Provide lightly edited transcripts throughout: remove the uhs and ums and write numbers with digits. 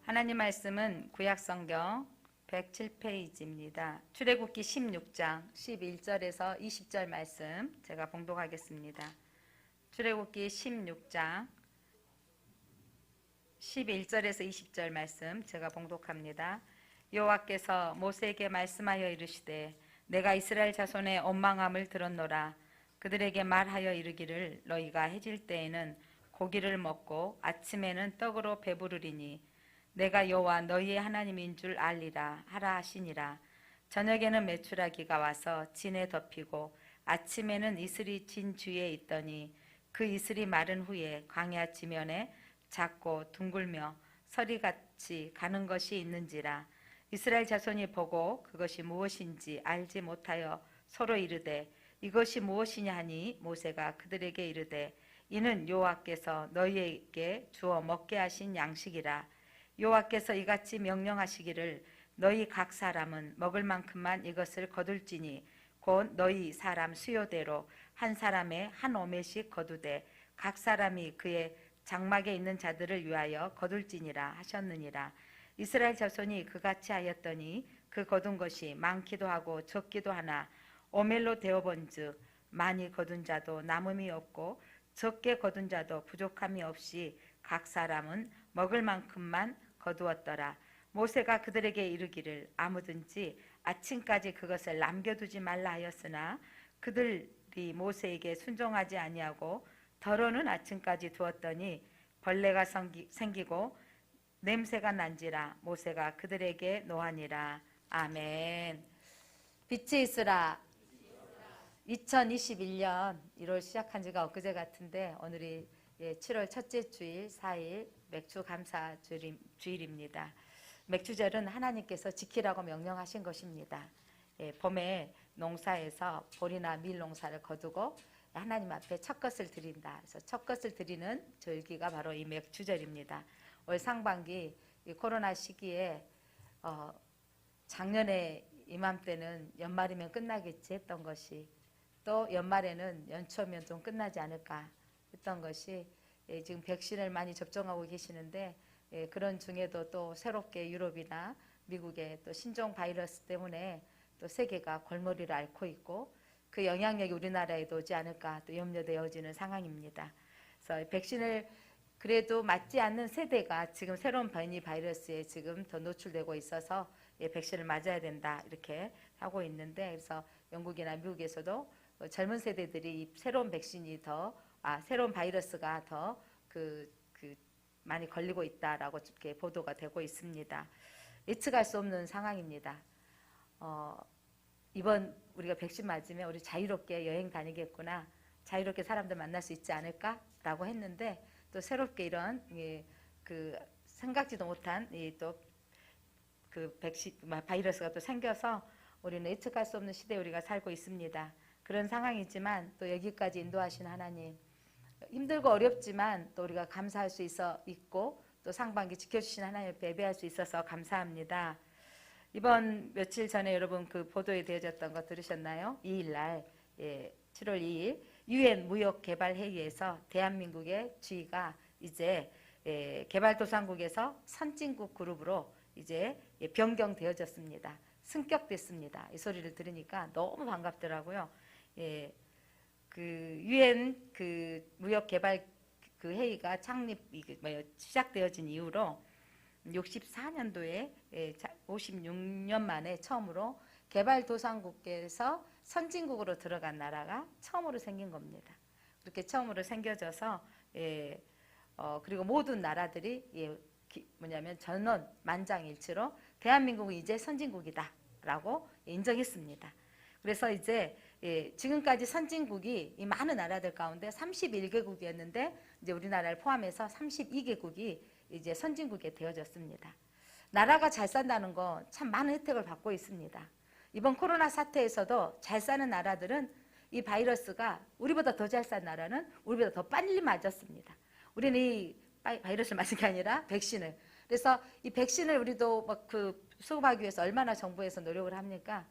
하나님 말씀은 구약성경 107페이지입니다. 출애굽기 16장 11절에서 20절 말씀 제가 봉독하겠습니다. 출애굽기 16장 11절에서 20절 말씀 제가 봉독합니다. 여호와께서 모세에게 말씀하여 이르시되 내가 이스라엘 자손의 원망함을 들었노라. 그들에게 말하여 이르기를 너희가 해질 때에는 고기를 먹고 아침에는 떡으로 배부르리니 내가 여호와 너희의 하나님인 줄 알리라 하라 하시니라. 저녁에는 메추라기가 와서 진에 덮이고 아침에는 이슬이 진 주위에 있더니 그 이슬이 마른 후에 광야 지면에 작고 둥글며 서리같이 가는 것이 있는지라. 이스라엘 자손이 보고 그것이 무엇인지 알지 못하여 서로 이르되 이것이 무엇이냐 하니 모세가 그들에게 이르되 이는 여호와께서 너희에게 주어 먹게 하신 양식이라. 여호와께서 이같이 명령하시기를 너희 각 사람은 먹을 만큼만 이것을 거둘지니 곧 너희 사람 수요대로 한 사람의 한 오매씩 거두되 각 사람이 그의 장막에 있는 자들을 위하여 거둘지니라 하셨느니라. 이스라엘 자손이 그같이 하였더니 그 거둔 것이 많기도 하고 적기도 하나 오멜로 되어본즉 많이 거둔 자도 남음이 없고 적게 거둔 자도 부족함이 없이 각 사람은 먹을 만큼만 거두었더라. 모세가 그들에게 이르기를 아무든지 아침까지 그것을 남겨두지 말라 하였으나 그들이 모세에게 순종하지 아니하고 더러는 아침까지 두었더니 벌레가 생기고 냄새가 난지라. 모세가 그들에게 노하니라. 아멘. 빛이 있으라. 2021년 1월 시작한 지가 엊그제 같은데 오늘이 7월 첫째 주일 4일 맥주 감사 주일입니다. 맥주절은 하나님께서 지키라고 명령하신 것입니다. 봄에 농사에서 보리나 밀 농사를 거두고 하나님 앞에 첫 것을 드린다. 그래서 첫 것을 드리는 절기가 바로 이 맥주절입니다. 올 상반기 이 코로나 시기에 작년에 이맘때는 연말이면 끝나겠지 했던 것이 또 연말에는 연초면 좀 끝나지 않을까 했던 것이 지금 백신을 많이 접종하고 계시는데 그런 중에도 또 새롭게 유럽이나 미국의 또 신종 바이러스 때문에 또 세계가 골머리를 앓고 있고 그 영향력이 우리나라에도 오지 않을까 또 염려되어지는 상황입니다. 그래서 백신을 그래도 맞지 않는 세대가 지금 새로운 변이 바이러스에 지금 더 노출되고 있어서 백신을 맞아야 된다 이렇게 하고 있는데 그래서 영국이나 미국에서도 젊은 세대들이 이 새로운 백신이 새로운 바이러스가 더 많이 걸리고 있다라고 이렇게 보도가 되고 있습니다. 예측할 수 없는 상황입니다. 이번 우리가 백신 맞으면 우리 자유롭게 여행 다니겠구나, 자유롭게 사람들 만날 수 있지 않을까라고 했는데 또 새롭게 이런 생각지도 못한 백신 바이러스가 또 생겨서 우리는 예측할 수 없는 시대에 우리가 살고 있습니다. 그런 상황이지만 또 여기까지 인도하신 하나님, 힘들고 어렵지만 또 우리가 감사할 수 있고 또 상반기 지켜주신 하나님 앞에 예배할 수 있어서 감사합니다. 이번 며칠 전에 여러분 그 보도에 되어졌던 거 들으셨나요? 2일날 7월 2일 UN 무역개발회의에서 대한민국의 지위가 이제 개발도상국에서 선진국 그룹으로 이제 변경되어졌습니다. 승격됐습니다. 이 소리를 들으니까 너무 반갑더라고요. 그 UN 그 무역개발 그 회의가 시작되어진 이후로 64년도에 56년 만에 처음으로 개발도상국에서 선진국으로 들어간 나라가 처음으로 생긴 겁니다. 그렇게 처음으로 생겨져서 그리고 모든 나라들이 전원 만장일치로 대한민국은 이제 선진국이다라고 인정했습니다. 그래서 이제 지금까지 선진국이 이 많은 나라들 가운데 31개국이었는데 이제 우리나라를 포함해서 32개국이 이제 선진국에 되어졌습니다. 나라가 잘 산다는 거 참 많은 혜택을 받고 있습니다. 이번 코로나 사태에서도 잘 사는 나라들은 이 바이러스가 우리보다 더 잘 산 나라는 우리보다 더 빨리 맞았습니다. 우리는 이 바이러스를 맞은 게 아니라 백신을. 그래서 이 백신을 우리도 수급하기 위해서 얼마나 정부에서 노력을 합니까?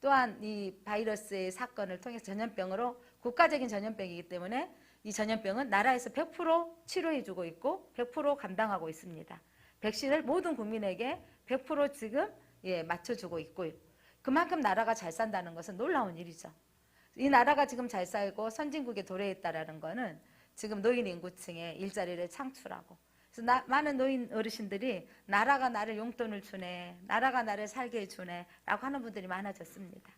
또한 이 바이러스의 사건을 통해서 전염병으로 국가적인 전염병이기 때문에 이 전염병은 나라에서 100% 치료해주고 있고 100% 감당하고 있습니다. 백신을 모든 국민에게 100% 지금 맞춰주고 있고요. 그만큼 나라가 잘 산다는 것은 놀라운 일이죠. 이 나라가 지금 잘 살고 선진국에 도래했다라는 것은 지금 노인 인구층의 일자리를 창출하고, 그래서 많은 노인 어르신들이 나라가 나를 용돈을 주네, 나라가 나를 살게 해주네 라고 하는 분들이 많아졌습니다.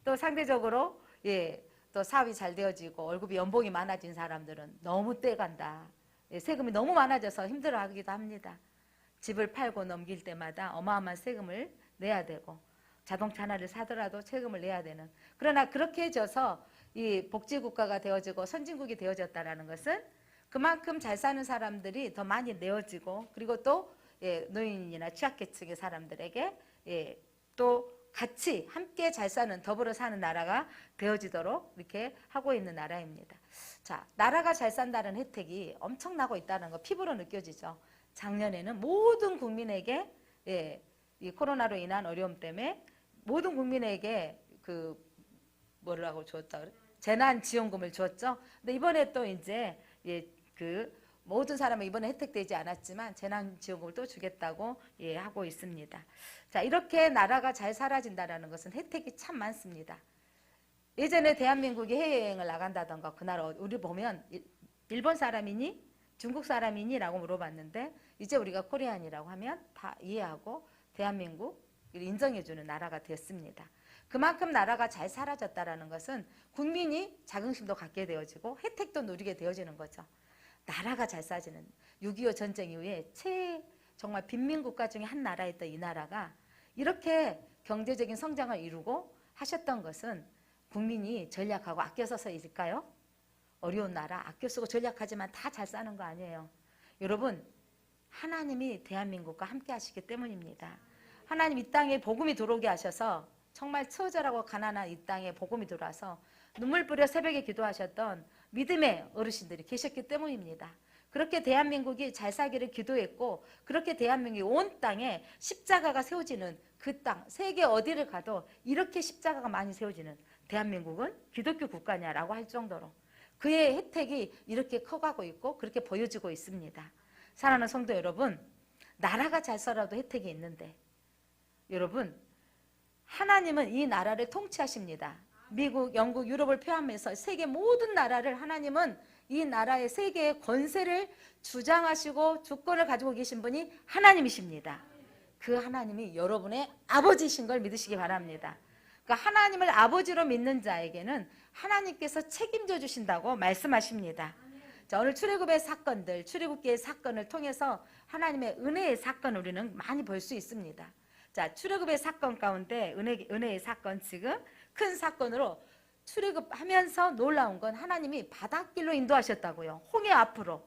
또 상대적으로 또 사업이 잘 되어지고 월급이 연봉이 많아진 사람들은 너무 떼간다, 세금이 너무 많아져서 힘들어하기도 합니다. 집을 팔고 넘길 때마다 어마어마한 세금을 내야 되고, 자동차 하나를 사더라도 세금을 내야 되는, 그러나 그렇게 해져서 이 복지국가가 되어지고 선진국이 되어졌다는 것은 그만큼 잘 사는 사람들이 더 많이 내어지고, 그리고 또 노인이나 취약계층의 사람들에게 또 같이 함께 잘 사는, 더불어 사는 나라가 되어지도록 이렇게 하고 있는 나라입니다. 자, 나라가 잘 산다는 혜택이 엄청나고 있다는 거 피부로 느껴지죠. 작년에는 모든 국민에게 이 코로나로 인한 어려움 때문에 모든 국민에게 그 뭐라고 줬다 그래? 재난지원금을 줬죠. 근데 이번에 또 이제 그 모든 사람은 이번에 혜택되지 않았지만 재난지원금을 또 주겠다고 하고 있습니다. 자, 이렇게 나라가 잘 살아진다는 것은 혜택이 참 많습니다. 예전에 대한민국이 해외여행을 나간다던가 그날 우리 보면 일본 사람이니 중국 사람이니 라고 물어봤는데, 이제 우리가 코리안이라고 하면 다 이해하고 대한민국 인정해주는 나라가 됐습니다. 그만큼 나라가 잘 살아졌다는 것은 국민이 자긍심도 갖게 되어지고 혜택도 누리게 되어지는 거죠. 나라가 잘 싸지는 6.25 전쟁 이후에 정말 빈민국가 중에 한 나라였던 이 나라가 이렇게 경제적인 성장을 이루고 하셨던 것은 국민이 전략하고 아껴 서서일까요? 어려운 나라 아껴 쓰고 전략하지만 다 잘 사는 거 아니에요. 여러분, 하나님이 대한민국과 함께 하시기 때문입니다. 하나님 이 땅에 복음이 들어오게 하셔서 정말 처절하고 가난한 이 땅에 복음이 들어와서 눈물 뿌려 새벽에 기도하셨던 믿음의 어르신들이 계셨기 때문입니다. 그렇게 대한민국이 잘 살기를 기도했고, 그렇게 대한민국이 온 땅에 십자가가 세워지는 그 땅, 세계 어디를 가도 이렇게 십자가가 많이 세워지는 대한민국은 기독교 국가냐라고 할 정도로 그의 혜택이 이렇게 커가고 있고 그렇게 보여지고 있습니다. 사랑하는 성도 여러분, 나라가 잘 살아도 혜택이 있는데, 여러분, 하나님은 이 나라를 통치하십니다. 미국, 영국, 유럽을 포함해서 세계 모든 나라를 하나님은 이 나라의 세계의 권세를 주장하시고 주권을 가지고 계신 분이 하나님이십니다. 그 하나님이 여러분의 아버지이신 걸 믿으시기 바랍니다. 그러니까 하나님을 아버지로 믿는 자에게는 하나님께서 책임져 주신다고 말씀하십니다. 자, 오늘 출애굽의 사건들, 출애굽기의 사건을 통해서 하나님의 은혜의 사건을 우리는 많이 볼 수 있습니다. 자, 출애굽의 사건 가운데 은혜의 사건, 지금 큰 사건으로 출애굽하면서 놀라운 건 하나님이 바닷길로 인도하셨다고요. 홍해 앞으로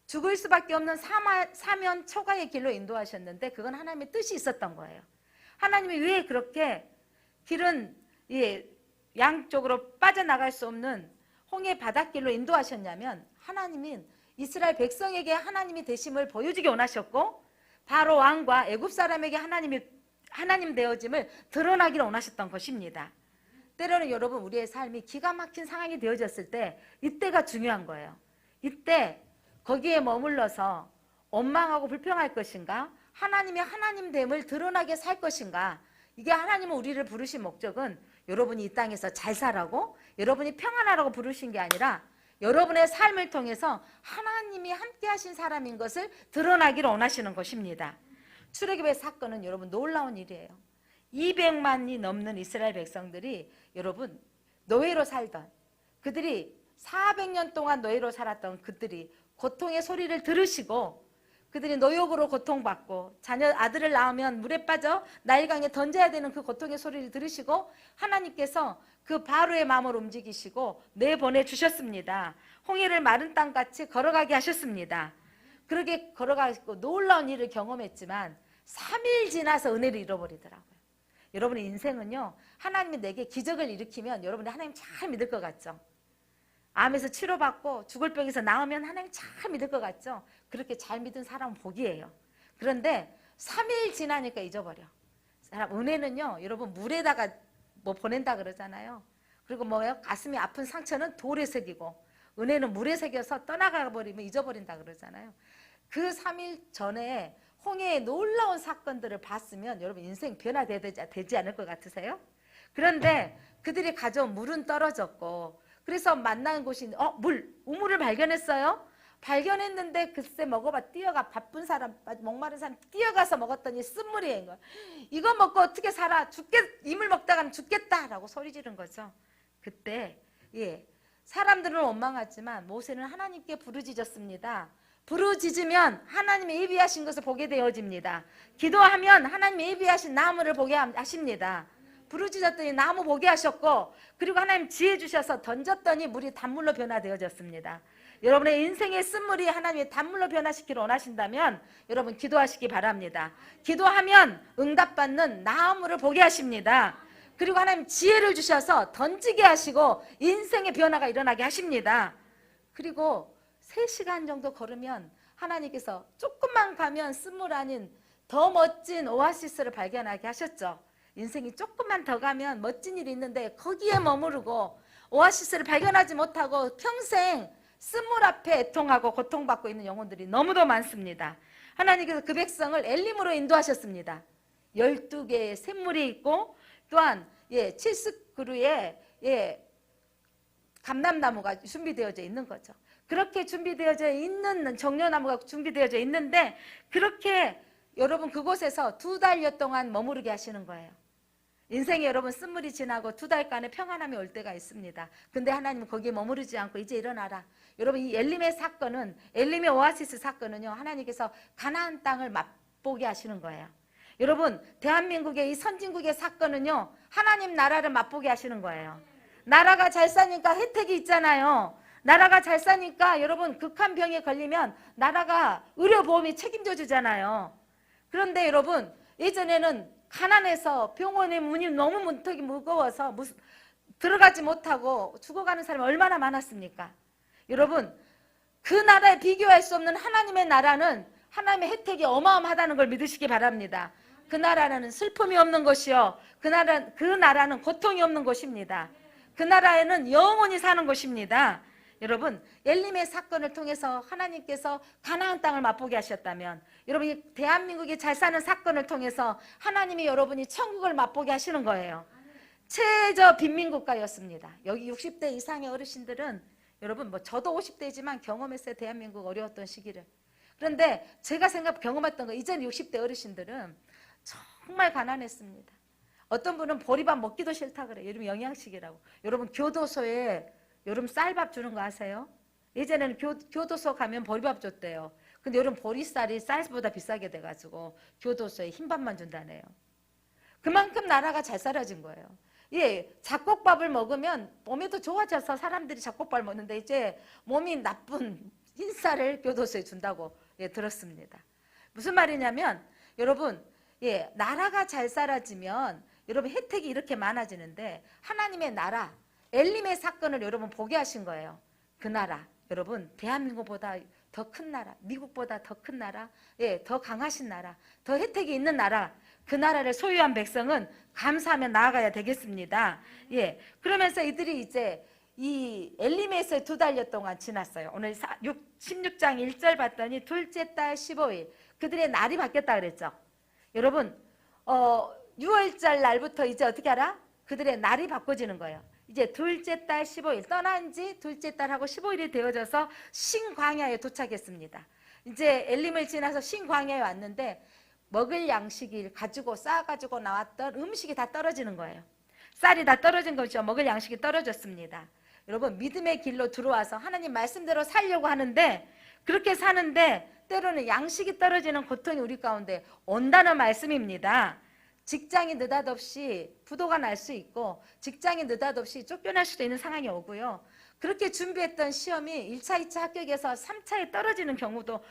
죽을 수밖에 없는 사면 초가의 길로 인도하셨는데 그건 하나님의 뜻이 있었던 거예요. 하나님이 왜 그렇게 길은 양쪽으로 빠져나갈 수 없는 홍해 바닷길로 인도하셨냐면, 하나님은 이스라엘 백성에게 하나님이 되심을 보여주기 원하셨고, 바로 왕과 애굽 사람에게 하나님 되어짐을 드러나기를 원하셨던 것입니다. 때로는 여러분, 우리의 삶이 기가 막힌 상황이 되어졌을 때 이때가 중요한 거예요. 이때 거기에 머물러서 원망하고 불평할 것인가, 하나님의 하나님됨을 드러나게 살 것인가. 이게 하나님은 우리를 부르신 목적은 여러분이 이 땅에서 잘 살라고, 여러분이 평안하라고 부르신 게 아니라 여러분의 삶을 통해서 하나님이 함께 하신 사람인 것을 드러나기를 원하시는 것입니다. 출애굽의 사건은 여러분 놀라운 일이에요. 200만이 넘는 이스라엘 백성들이 여러분 노예로 살던, 그들이 400년 동안 노예로 살았던 그들이 고통의 소리를 들으시고, 그들이 노역으로 고통받고 아들을 낳으면 물에 빠져 나일강에 던져야 되는 그 고통의 소리를 들으시고, 하나님께서 그 바로의 마음을 움직이시고 내보내주셨습니다. 홍해를 마른 땅같이 걸어가게 하셨습니다. 그렇게 걸어가고 놀라운 일을 경험했지만 3일 지나서 은혜를 잃어버리더라고요. 여러분의 인생은요, 하나님이 내게 기적을 일으키면 여러분이 하나님 잘 믿을 것 같죠? 암에서 치료받고 죽을 병에서 나으면 하나님 잘 믿을 것 같죠? 그렇게 잘 믿은 사람은 복이에요. 그런데 3일 지나니까 잊어버려. 은혜는요, 여러분 물에다가 뭐 보낸다 그러잖아요. 그리고 뭐요? 가슴이 아픈 상처는 돌에 새기고, 은혜는 물에 새겨서 떠나가 버리면 잊어버린다 그러잖아요. 그 3일 전에 홍해의 놀라운 사건들을 봤으면 여러분 인생 변화되지 않을 것 같으세요? 그런데 그들이 가져온 물은 떨어졌고, 그래서 만난 곳이 우물을 발견했어요. 발견했는데 글쎄 먹어봐, 뛰어가, 바쁜 사람, 목마른 사람 뛰어가서 먹었더니 쓴물이인 거야. 이거 먹고 어떻게 살아? 이물 먹다가는 죽겠다라고 소리 지른 거죠. 그때 사람들은 원망하지만 모세는 하나님께 부르짖었습니다. 부르짖으면 하나님의 예비하신 것을 보게 되어집니다. 기도하면 하나님의 예비하신 나무를 보게 하십니다. 부르짖었더니 나무 보게 하셨고, 그리고 하나님 지혜 주셔서 던졌더니 물이 단물로 변화되어졌습니다. 여러분의 인생의 쓴물이 하나님의 단물로 변화시키기를 원하신다면 여러분 기도하시기 바랍니다. 기도하면 응답받는 나무를 보게 하십니다. 그리고 하나님 지혜를 주셔서 던지게 하시고 인생의 변화가 일어나게 하십니다. 그리고 3시간 정도 걸으면 하나님께서 조금만 가면 쓴물 아닌 더 멋진 오아시스를 발견하게 하셨죠. 인생이 조금만 더 가면 멋진 일이 있는데 거기에 머무르고 오아시스를 발견하지 못하고 평생 쓴물 앞에 애통하고 고통받고 있는 영혼들이 너무도 많습니다. 하나님께서 그 백성을 엘림으로 인도하셨습니다. 12개의 샘물이 있고 또한 70그루의 감람나무가 준비되어져 있는 거죠. 그렇게 준비되어져 있는 정려나무가 준비되어져 있는데, 그렇게 여러분 그곳에서 2달여 동안 머무르게 하시는 거예요. 인생에 여러분 쓴물이 지나고 2달간의 평안함이 올 때가 있습니다. 근데 하나님은 거기에 머무르지 않고 이제 일어나라. 여러분 이 엘림의 사건은, 엘림의 오아시스 사건은요, 하나님께서 가나안 땅을 맛보게 하시는 거예요. 여러분 대한민국의 이 선진국의 사건은요, 하나님 나라를 맛보게 하시는 거예요. 나라가 잘 사니까 혜택이 있잖아요. 나라가 잘 사니까 여러분 극한 병에 걸리면 나라가 의료보험이 책임져 주잖아요. 그런데 여러분 예전에는 가난해서 병원의 문이 너무 문턱이 무거워서 들어가지 못하고 죽어가는 사람이 얼마나 많았습니까? 여러분 그 나라에 비교할 수 없는 하나님의 나라는 하나님의 혜택이 어마어마하다는 걸 믿으시기 바랍니다. 그 나라는 슬픔이 없는 곳이요, 그 나라는 고통이 없는 곳입니다. 그 나라에는 영원히 사는 곳입니다. 여러분 엘림의 사건을 통해서 하나님께서 가나안 땅을 맛보게 하셨다면, 여러분 이 대한민국이 잘 사는 사건을 통해서 하나님이 여러분이 천국을 맛보게 하시는 거예요. 최저 빈민국가였습니다. 여기 60대 이상의 어르신들은 여러분 저도 50대지만 경험했어요. 대한민국 어려웠던 시기를. 그런데 제가 경험했던 거, 이전 60대 어르신들은 정말 가난했습니다. 어떤 분은 보리밥 먹기도 싫다 그래요. 여러분 영양식이라고. 여러분 교도소에 여러분 쌀밥 주는 거 아세요? 예전에는 교도소 가면 보리밥 줬대요. 근데 여러분 보리쌀이 쌀보다 비싸게 돼가지고 교도소에 흰밥만 준다네요. 그만큼 나라가 잘 살아진 거예요. 잡곡밥을 먹으면 몸에도 좋아져서 사람들이 잡곡밥을 먹는데 이제 몸이 나쁜 흰쌀을 교도소에 준다고 들었습니다. 무슨 말이냐면 여러분 나라가 잘 살아지면 여러분 혜택이 이렇게 많아지는데, 하나님의 나라 엘림의 사건을 여러분 보게 하신 거예요. 그 나라 여러분 대한민국보다 더 큰 나라, 미국보다 더 큰 나라, 더 강하신 나라, 더 혜택이 있는 나라, 그 나라를 소유한 백성은 감사하며 나아가야 되겠습니다. 그러면서 이들이 이제 이 엘림에서 2달여 동안 지났어요. 오늘 16장 1절 봤더니 둘째 달 15일 그들의 날이 바뀌었다 그랬죠. 여러분 6월절 날부터 이제 어떻게 알아? 그들의 날이 바꿔지는 거예요. 이제 둘째 달 15일 떠난 지 둘째 달하고 15일이 되어져서 신광야에 도착했습니다. 이제 엘림을 지나서 신광야에 왔는데 먹을 양식을 싸가지고 나왔던 음식이 다 떨어지는 거예요. 쌀이 다 떨어진 것이죠. 먹을 양식이 떨어졌습니다. 여러분 믿음의 길로 들어와서 하나님 말씀대로 살려고 하는데, 그렇게 사는데 때로는 양식이 떨어지는 고통이 우리 가운데 온다는 말씀입니다. 직장이 느닷없이 부도가 날 수 있고, 직장이 느닷없이 쫓겨날 수도 있는 상황이 오고요. 그렇게 준비했던 시험이 1차, 2차 합격해서 3차에 떨어지는 경우도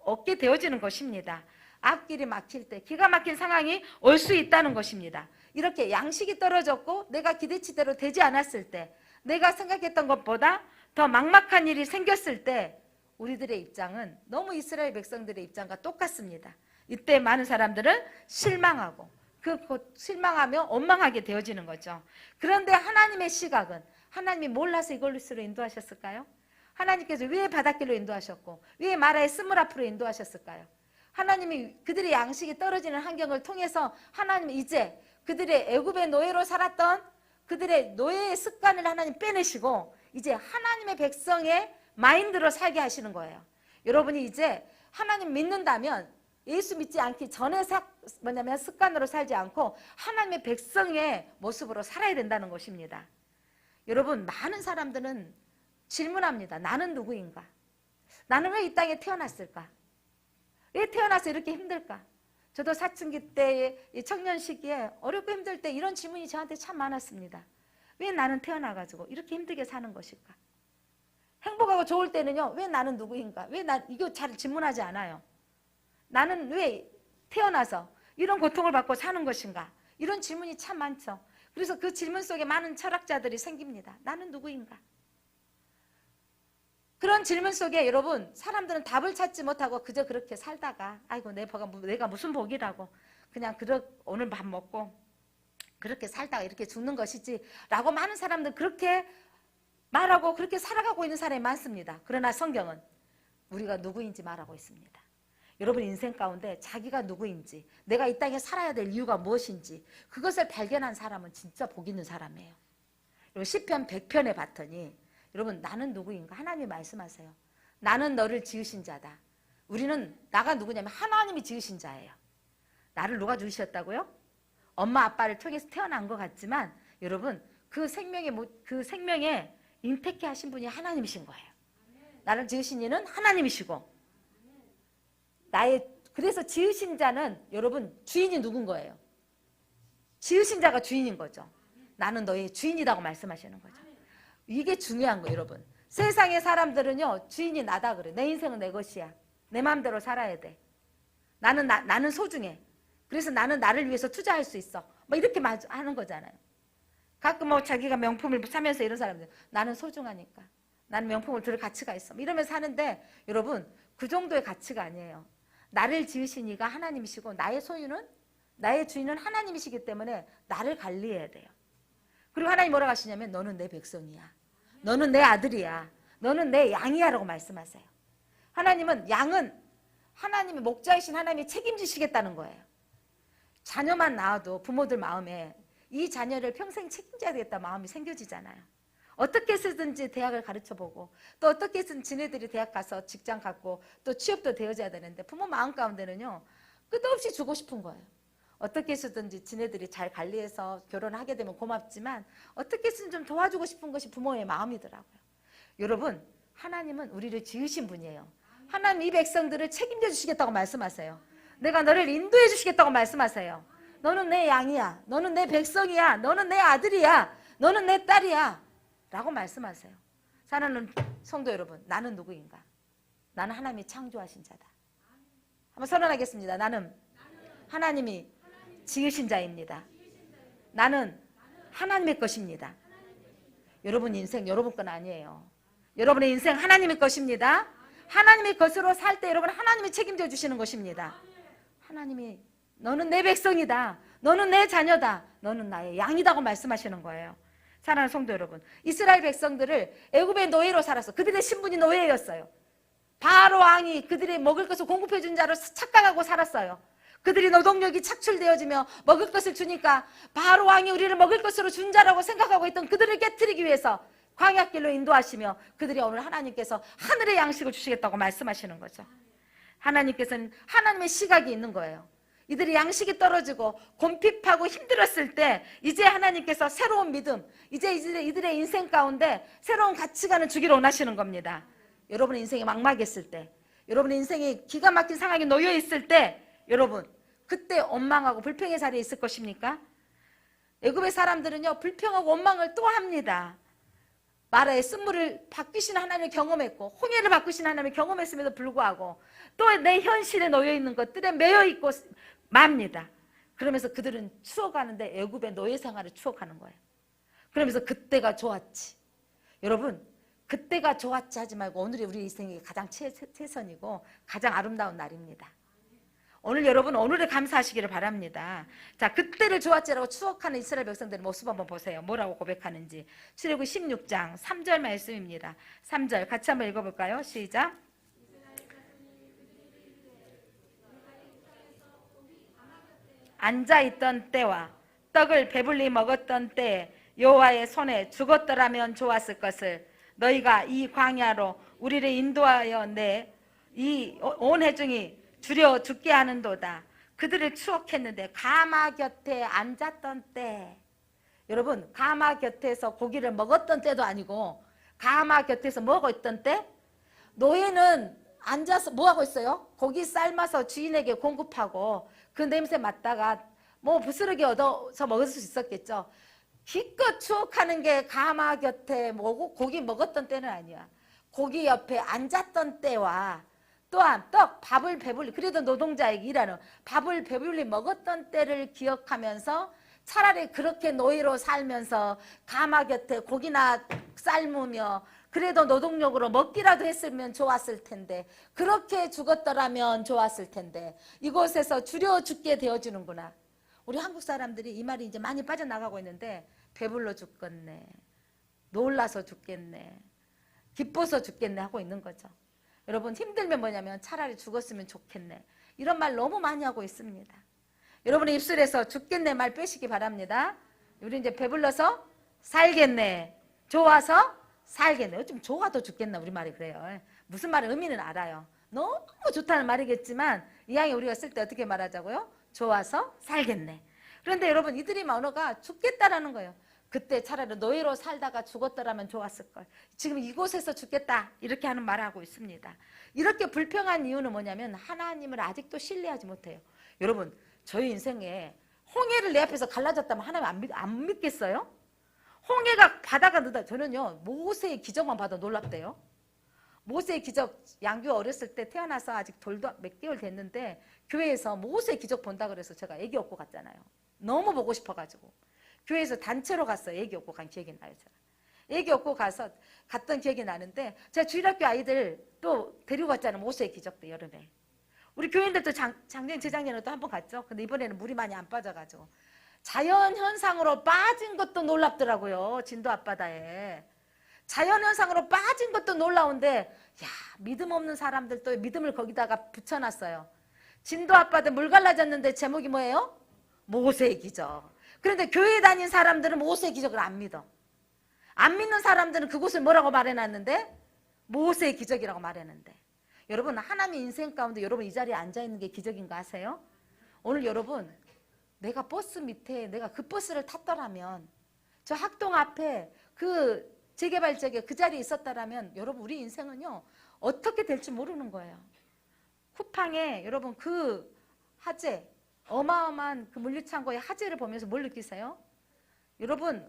얻게 되어지는 것입니다. 앞길이 막힐 때, 기가 막힌 상황이 올 수 있다는 것입니다. 이렇게 양식이 떨어졌고 내가 기대치대로 되지 않았을 때, 내가 생각했던 것보다 더 막막한 일이 생겼을 때 우리들의 입장은 너무 이스라엘 백성들의 입장과 똑같습니다. 이때 많은 사람들은 실망하고 실망하며 원망하게 되어지는 거죠. 그런데 하나님의 시각은, 하나님이 몰라서 이걸로 인도하셨을까요? 하나님께서 왜 바닷길로 인도하셨고 왜 마라의 쓴물 앞으로 인도하셨을까요? 하나님이 그들의 양식이 떨어지는 환경을 통해서 하나님이 이제 그들의 애굽의 노예로 살았던 그들의 노예의 습관을 하나님 빼내시고 이제 하나님의 백성의 마인드로 살게 하시는 거예요. 여러분이 이제 하나님 믿는다면 예수 믿지 않기 전에 뭐냐면 습관으로 살지 않고 하나님의 백성의 모습으로 살아야 된다는 것입니다. 여러분, 많은 사람들은 질문합니다. 나는 누구인가? 나는 왜 이 땅에 태어났을까? 왜 태어나서 이렇게 힘들까? 저도 사춘기 때의 청년 시기에 어렵고 힘들 때 이런 질문이 저한테 참 많았습니다. 왜 나는 태어나가지고 이렇게 힘들게 사는 것일까? 행복하고 좋을 때는요, 왜 나는 누구인가? 이거 잘 질문하지 않아요. 나는 왜 태어나서 이런 고통을 받고 사는 것인가? 이런 질문이 참 많죠. 그래서 그 질문 속에 많은 철학자들이 생깁니다. 나는 누구인가? 그런 질문 속에 여러분, 사람들은 답을 찾지 못하고 그저 그렇게 살다가 아이고 내가 무슨 복이라고 그냥 오늘 밥 먹고 그렇게 살다가 이렇게 죽는 것이지 라고 많은 사람들 그렇게 말하고 그렇게 살아가고 있는 사람이 많습니다. 그러나 성경은 우리가 누구인지 말하고 있습니다. 여러분 인생 가운데 자기가 누구인지, 내가 이 땅에 살아야 될 이유가 무엇인지 그것을 발견한 사람은 진짜 복 있는 사람이에요. 여러분 시편 100편에 봤더니 여러분 나는 누구인가? 하나님이 말씀하세요. 나는 너를 지으신 자다. 우리는 나가 누구냐면 하나님이 지으신 자예요. 나를 누가 지으셨다고요? 엄마 아빠를 통해서 태어난 것 같지만 여러분 그 생명에 잉태케 하신 분이 하나님이신 거예요. 나를 지으신 이는 하나님이시고 그래서 지으신 자는 여러분 주인이 누군 거예요? 지으신 자가 주인인 거죠. 나는 너의 주인이라고 말씀하시는 거죠. 이게 중요한 거예요, 여러분. 세상의 사람들은요, 주인이 나다 그래. 내 인생은 내 것이야. 내 마음대로 살아야 돼. 나는 소중해. 그래서 나는 나를 위해서 투자할 수 있어. 뭐 이렇게 하는 거잖아요. 가끔 뭐 자기가 명품을 사면서 이런 사람들, 나는 소중하니까. 나는 명품을 들을 가치가 있어. 이러면서 하는데 여러분 그 정도의 가치가 아니에요. 나를 지으신 이가 하나님이시고 나의 주인은 하나님이시기 때문에 나를 관리해야 돼요. 그리고 하나님 뭐라고 하시냐면 너는 내 백성이야. 너는 내 아들이야. 너는 내 양이야 라고 말씀하세요. 하나님은 양은 하나님의 목자이신 하나님이 책임지시겠다는 거예요. 자녀만 낳아도 부모들 마음에 이 자녀를 평생 책임져야 되겠다 마음이 생겨지잖아요. 어떻게 해서든지 대학을 가르쳐보고 또 어떻게 해서든 지네들이 대학 가서 직장 갖고 또 취업도 되어져야 되는데 부모 마음 가운데는요 끝없이 주고 싶은 거예요. 어떻게 해서든지 지네들이 잘 관리해서 결혼하게 되면 고맙지만 어떻게 해서든 좀 도와주고 싶은 것이 부모의 마음이더라고요. 여러분 하나님은 우리를 지으신 분이에요. 하나님 이 백성들을 책임져 주시겠다고 말씀하세요. 내가 너를 인도해 주시겠다고 말씀하세요. 너는 내 양이야. 너는 내 백성이야. 너는 내 아들이야. 너는 내 딸이야 라고 말씀하세요. 사랑하는 성도 여러분, 나는 누구인가? 나는 하나님이 창조하신 자다. 한번 선언하겠습니다. 나는 하나님이 지으신 자입니다. 나는 하나님의 것입니다. 여러분 인생 여러분 건 아니에요. 여러분의 인생 하나님의 것입니다. 하나님의 것으로 살 때 여러분 하나님이 책임져 주시는 것입니다. 하나님이 너는 내 백성이다. 너는 내 자녀다. 너는 나의 양이다고 말씀하시는 거예요. 사랑하는 성도 여러분, 이스라엘 백성들을 애굽의 노예로 살아서 그들의 신분이 노예였어요. 바로 왕이 그들이 먹을 것을 공급해 준 자로 착각하고 살았어요. 그들이 노동력이 착출되어지며 먹을 것을 주니까 바로 왕이 우리를 먹을 것으로 준 자라고 생각하고 있던 그들을 깨트리기 위해서 광야길로 인도하시며 그들이 오늘 하나님께서 하늘의 양식을 주시겠다고 말씀하시는 거죠. 하나님께서는 하나님의 시각이 있는 거예요. 이들이 양식이 떨어지고 곰핍하고 힘들었을 때 이제 하나님께서 새로운 믿음, 이제 이들의 인생 가운데 새로운 가치관을 주기를 원하시는 겁니다. 여러분의 인생이 막막했을 때, 여러분의 인생이 기가 막힌 상황에 놓여 있을 때 여러분 그때 원망하고 불평의 자리에 있을 것입니까? 애굽의 사람들은요 불평하고 원망을 또 합니다. 마라의 쓴물을 바꾸시는 하나님을 경험했고 홍해를 바꾸시는 하나님을 경험했음에도 불구하고 또 내 현실에 놓여 있는 것들에 매여 있고 맙니다. 그러면서 그들은 추억하는데 애굽의 노예 생활을 추억하는 거예요. 그러면서 그때가 좋았지. 여러분 그때가 좋았지 하지 말고 오늘이 우리 인생이 가장 최선이고 가장 아름다운 날입니다. 오늘 여러분 오늘을 감사하시기를 바랍니다. 자, 그때를 좋았지라고 추억하는 이스라엘 백성들의 모습 한번 보세요. 뭐라고 고백하는지. 출애굽기 16장 3절 말씀입니다. 3절 같이 한번 읽어볼까요? 시작. 앉아있던 때와 떡을 배불리 먹었던 때에 여호와의 손에 죽었더라면 좋았을 것을 너희가 이 광야로 우리를 인도하여 내 이 온 회중이 주려 죽게 하는도다. 그들을 추억했는데 가마 곁에 앉았던 때, 여러분 가마 곁에서 고기를 먹었던 때도 아니고 가마 곁에서 먹고 있던 때, 노예는 앉아서 뭐 하고 있어요? 고기 삶아서 주인에게 공급하고 그 냄새 맡다가 뭐 부스러기 얻어서 먹을 수 있었겠죠. 기껏 추억하는 게 가마 곁에 뭐고 고기 먹었던 때는 아니야. 고기 옆에 앉았던 때와 또한 밥을 배불리, 그래도 노동자에게 일하는 밥을 배불리 먹었던 때를 기억하면서 차라리 그렇게 노예로 살면서 가마 곁에 고기나 삶으며 그래도 노동력으로 먹기라도 했으면 좋았을 텐데, 그렇게 죽었더라면 좋았을 텐데 이곳에서 주려 죽게 되어주는구나. 우리 한국 사람들이 이 말이 이제 많이 빠져나가고 있는데, 배불러 죽겠네, 놀라서 죽겠네, 기뻐서 죽겠네 하고 있는 거죠. 여러분 힘들면 뭐냐면 차라리 죽었으면 좋겠네, 이런 말 너무 많이 하고 있습니다. 여러분의 입술에서 죽겠네 말 빼시기 바랍니다. 우리 이제 배불러서 살겠네, 좋아서 살겠네. 어쩜 좋아도 죽겠나 우리말이 그래요. 무슨 말의 의미는 알아요. 너무 좋다는 말이겠지만 이왕에 우리가 쓸 때 어떻게 말하자고요? 좋아서 살겠네. 그런데 여러분 이들의 언어가 죽겠다라는 거예요. 그때 차라리 노예로 살다가 죽었더라면 좋았을 걸. 지금 이곳에서 죽겠다 이렇게 하는 말을 하고 있습니다. 이렇게 불평한 이유는 뭐냐면 하나님을 아직도 신뢰하지 못해요. 여러분 저희 인생에 홍해를 내 앞에서 갈라졌다면 하나님 안 믿겠어요? 홍해가 바다가 늦다. 저는요 모세의 기적만 봐도 놀랍대요. 모세의 기적, 양규 어렸을 때 태어나서 아직 돌도 몇 개월 됐는데 교회에서 모세의 기적 본다 그래서 제가 애기 업고 갔잖아요. 너무 보고 싶어가지고 교회에서 단체로 갔어요. 애기 업고 간 기억이 나요. 제가 애기 업고 가서 갔던 기억이 나는데, 제가 주일학교 아이들 또 데리고 갔잖아요. 모세의 기적 때 여름에 우리 교인들도 작년 재작년에도 한번 갔죠. 근데 이번에는 물이 많이 안 빠져가지고 자연현상으로 빠진 것도 놀랍더라고요. 진도 앞바다에 자연현상으로 빠진 것도 놀라운데, 야 믿음 없는 사람들도 믿음을 거기다가 붙여놨어요. 진도 앞바다 물 갈라졌는데 제목이 뭐예요? 모세의 기적. 그런데 교회 다닌 사람들은 모세의 기적을 안 믿어. 안 믿는 사람들은 그곳을 뭐라고 말해놨는데? 모세의 기적이라고 말했는데, 여러분 하나님 인생 가운데 여러분 이 자리에 앉아있는 게 기적인 거 아세요? 오늘 여러분 내가 버스 밑에 내가 그 버스를 탔더라면, 저 학동 앞에 그 재개발 지역에 그 자리에 있었다라면 여러분 우리 인생은요 어떻게 될지 모르는 거예요. 쿠팡에 여러분 그 화재, 어마어마한 그 물류창고의 화재를 보면서 뭘 느끼세요? 여러분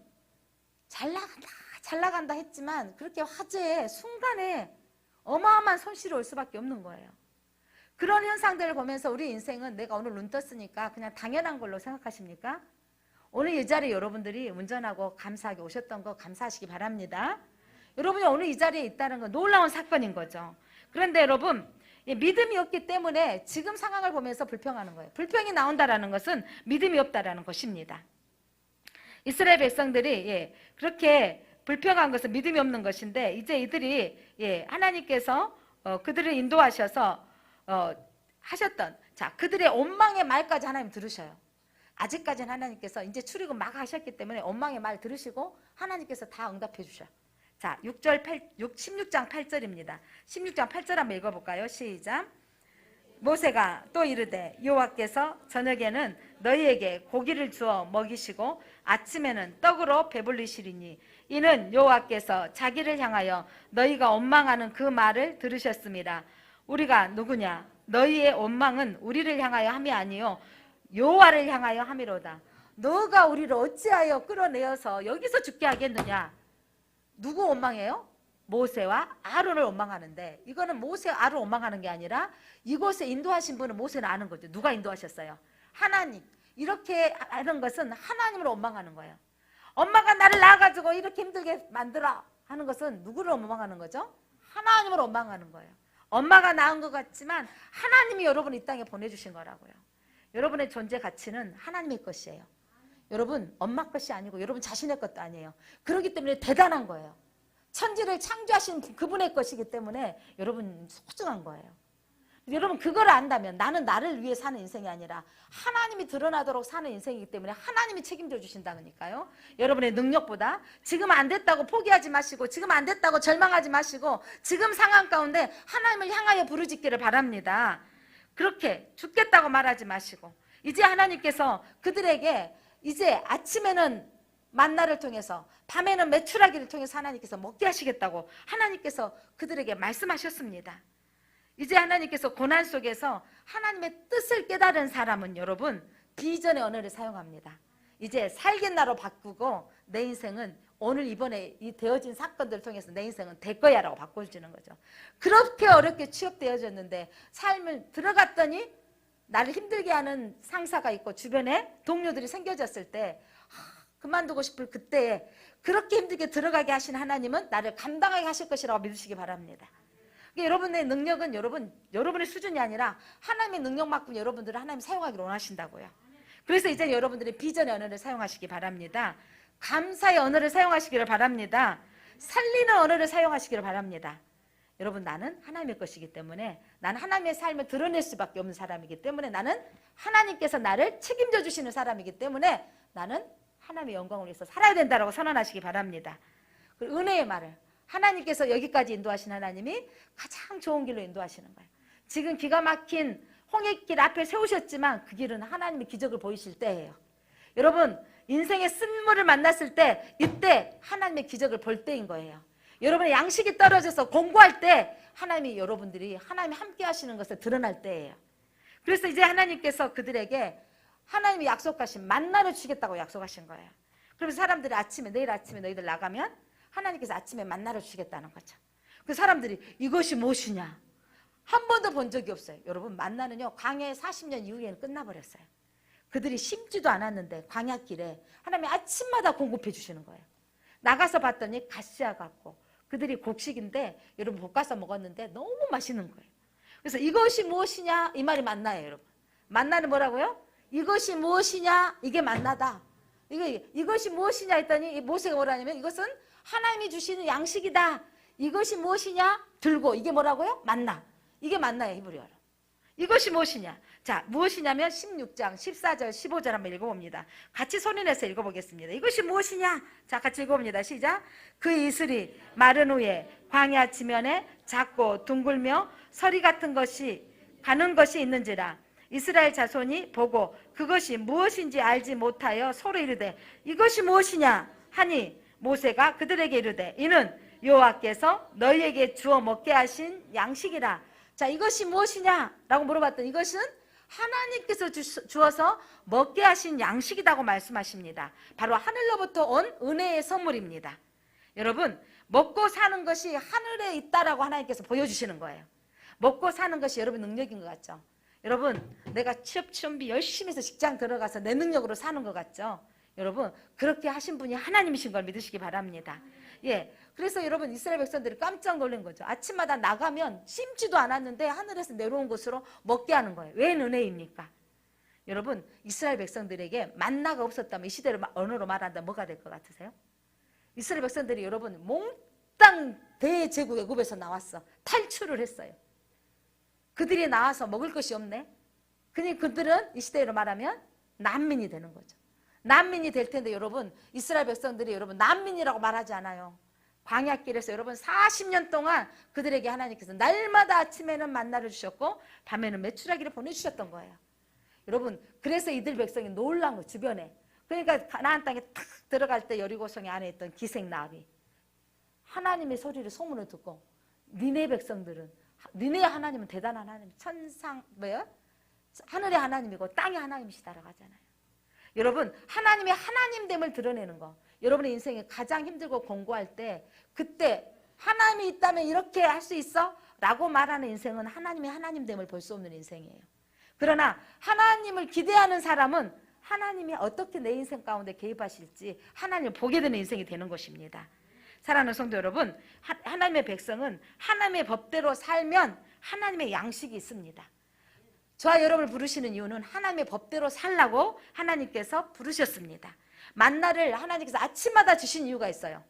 잘 나간다 했지만 그렇게 화재의 순간에 어마어마한 손실이 올 수밖에 없는 거예요. 그런 현상들을 보면서 우리 인생은 내가 오늘 눈 떴으니까 그냥 당연한 걸로 생각하십니까? 오늘 이 자리에 여러분들이 운전하고 감사하게 오셨던 거 감사하시기 바랍니다. 여러분이 오늘 이 자리에 있다는 건 놀라운 사건인 거죠. 그런데 여러분 믿음이 없기 때문에 지금 상황을 보면서 불평하는 거예요. 불평이 나온다는 것은 믿음이 없다라는 것입니다. 이스라엘 백성들이 그렇게 불평한 것은 믿음이 없는 것인데, 이제 이들이 하나님께서 그들을 인도하셔서 하셨던 그들의 원망의 말까지 하나님 들으셔요. 아직까지는 하나님께서 이제 출애굽 막 하셨기 때문에 원망의 말 들으시고 하나님께서 다 응답해 주셔. 자, 16장 8절입니다. 16장 8절 한번 읽어볼까요? 시작. 모세가 또 이르되 여호와께서 저녁에는 너희에게 고기를 주어 먹이시고 아침에는 떡으로 배불리시리니 이는 여호와께서 자기를 향하여 너희가 원망하는 그 말을 들으셨습니다. 우리가 누구냐? 너희의 원망은 우리를 향하여 함이 아니요 여호와를 향하여 함이로다. 너가 우리를 어찌하여 끌어내어서 여기서 죽게 하겠느냐? 누구 원망해요? 모세와 아론을 원망하는데, 이거는 모세와 아론을 원망하는 게 아니라 이곳에 인도하신 분은 모세는 아는 거죠. 누가 인도하셨어요? 하나님. 이렇게 하는 것은 하나님을 원망하는 거예요. 엄마가 나를 낳아가지고 이렇게 힘들게 만들어 하는 것은 누구를 원망하는 거죠? 하나님을 원망하는 거예요. 엄마가 낳은 것 같지만 하나님이 여러분을 이 땅에 보내주신 거라고요. 여러분의 존재 가치는 하나님의 것이에요. 여러분 엄마 것이 아니고 여러분 자신의 것도 아니에요. 그렇기 때문에 대단한 거예요. 천지를 창조하신 그분의 것이기 때문에 여러분 소중한 거예요. 여러분 그걸 안다면 나는 나를 위해 사는 인생이 아니라 하나님이 드러나도록 사는 인생이기 때문에 하나님이 책임져 주신다니까요. 여러분의 능력보다 지금 안 됐다고 포기하지 마시고 지금 안 됐다고 절망하지 마시고 지금 상황 가운데 하나님을 향하여 부르짖기를 바랍니다. 그렇게 죽겠다고 말하지 마시고 이제 하나님께서 그들에게 이제 아침에는 만나를 통해서 밤에는 메추라기를 통해서 하나님께서 먹게 하시겠다고 하나님께서 그들에게 말씀하셨습니다. 이제 하나님께서 고난 속에서 하나님의 뜻을 깨달은 사람은 여러분 비전의 언어를 사용합니다. 이제 살겠나로 바꾸고 내 인생은 오늘 이번에 이 되어진 사건들을 통해서 내 인생은 될 거야라고 바꿔주는 거죠. 그렇게 어렵게 취업되어졌는데 삶을 들어갔더니 나를 힘들게 하는 상사가 있고 주변에 동료들이 생겨졌을 때 그만두고 싶을 그때에 그렇게 힘들게 들어가게 하신 하나님은 나를 감당하게 하실 것이라고 믿으시기 바랍니다. 여러분의 능력은 여러분의 수준이 아니라 하나님의 능력만큼 여러분들을 하나님 사용하기를 원하신다고요. 그래서 이제 여러분들이 비전의 언어를 사용하시기 바랍니다. 감사의 언어를 사용하시기를 바랍니다. 살리는 언어를 사용하시기를 바랍니다. 여러분 나는 하나님의 것이기 때문에 나는 하나님의 삶을 드러낼 수밖에 없는 사람이기 때문에 나는 하나님께서 나를 책임져 주시는 사람이기 때문에 나는 하나님의 영광을 위해서 살아야 된다고 선언하시기 바랍니다. 그리고 은혜의 말을 하나님께서 여기까지 인도하신 하나님이 가장 좋은 길로 인도하시는 거예요. 지금 기가 막힌 홍해길 앞에 세우셨지만 그 길은 하나님의 기적을 보이실 때예요. 여러분 인생의 쓴물을 만났을 때 이때 하나님의 기적을 볼 때인 거예요. 여러분의 양식이 떨어져서 공부할 때 하나님이 여러분들이 하나님이 함께 하시는 것을 드러날 때예요. 그래서 이제 하나님께서 그들에게 하나님이 약속하신 만나를 주겠다고 약속하신 거예요. 그러면서 사람들이 내일 아침에 너희들 나가면 하나님께서 아침에 만나를 주겠다는 거죠. 그 사람들이 이것이 무엇이냐 한 번도 본 적이 없어요. 여러분 만나는요 광야의 40년 이후에는 끝나버렸어요. 그들이 심지도 않았는데 광야길에 하나님이 아침마다 공급해 주시는 거예요. 나가서 봤더니 가시아 같고 그들이 곡식인데 여러분 볶아서 먹었는데 너무 맛있는 거예요. 그래서 이것이 무엇이냐 이 말이 만나예요. 여러분 만나는 뭐라고요? 이것이 무엇이냐 이게 만나다. 이것이 무엇이냐 했더니 모세가 뭐라냐면 이것은 하나님이 주시는 양식이다. 이것이 무엇이냐 들고 이게 뭐라고요? 만나. 이게 만나예요. 히브리어로. 이것이 무엇이냐? 자, 무엇이냐면 16장 14절 15절 한번 읽어봅니다. 같이 소리내서 읽어보겠습니다. 이것이 무엇이냐? 자, 같이 읽어봅니다. 시작. 그 이슬이 마른 후에 광야 지면에 작고 둥글며 서리 같은 것이 가는 것이 있는지라. 이스라엘 자손이 보고 그것이 무엇인지 알지 못하여 서로 이르되 이것이 무엇이냐 하니 모세가 그들에게 이르되 이는 여호와께서 너희에게 주어 먹게 하신 양식이라. 자, 이것이 무엇이냐라고 물어봤더니 이것은 하나님께서 주어서 먹게 하신 양식이라고 말씀하십니다. 바로 하늘로부터 온 은혜의 선물입니다. 여러분 먹고 사는 것이 하늘에 있다라고 하나님께서 보여주시는 거예요. 먹고 사는 것이 여러분 능력인 것 같죠? 여러분 내가 취업 준비 열심히 해서 직장 들어가서 내 능력으로 사는 것 같죠? 여러분 그렇게 하신 분이 하나님이신 걸 믿으시기 바랍니다. 예, 그래서 여러분 이스라엘 백성들이 깜짝 놀란 거죠. 아침마다 나가면 심지도 않았는데 하늘에서 내려온 것으로 먹게 하는 거예요. 왜 은혜입니까? 여러분 이스라엘 백성들에게 만나가 없었다면 이 시대로 언어로 말한다면 뭐가 될 것 같으세요? 이스라엘 백성들이 여러분 몽땅 대제국 애굽에서 나왔어. 탈출을 했어요. 그들이 나와서 먹을 것이 없네. 그러니 그들은 이 시대로 말하면 난민이 되는 거죠. 난민이 될 텐데 여러분 이스라엘 백성들이 여러분 난민이라고 말하지 않아요. 광야길에서 여러분 40년 동안 그들에게 하나님께서 날마다 아침에는 만나를 주셨고 밤에는 메추라기를 보내주셨던 거예요. 여러분 그래서 이들 백성이 놀란 거 주변에. 그러니까 가나안 땅에 탁 들어갈 때 여리고성에 안에 있던 기생 나비 하나님의 소리를 소문을 듣고 니네 백성들은 니네 하나님은 대단한 하나님 하늘의 하나님이고 땅의 하나님이시다라고 하잖아요. 여러분 하나님의 하나님됨을 드러내는 거 여러분의 인생에 가장 힘들고 공고할 때 그때 하나님이 있다면 이렇게 할 수 있어? 라고 말하는 인생은 하나님의 하나님됨을 볼 수 없는 인생이에요. 그러나 하나님을 기대하는 사람은 하나님이 어떻게 내 인생 가운데 개입하실지 하나님을 보게 되는 인생이 되는 것입니다. 사랑하는 성도 여러분, 하나님의 백성은 하나님의 법대로 살면 하나님의 양식이 있습니다. 저와 여러분을 부르시는 이유는 하나님의 법대로 살라고 하나님께서 부르셨습니다. 만나를 하나님께서 아침마다 주신 이유가 있어요.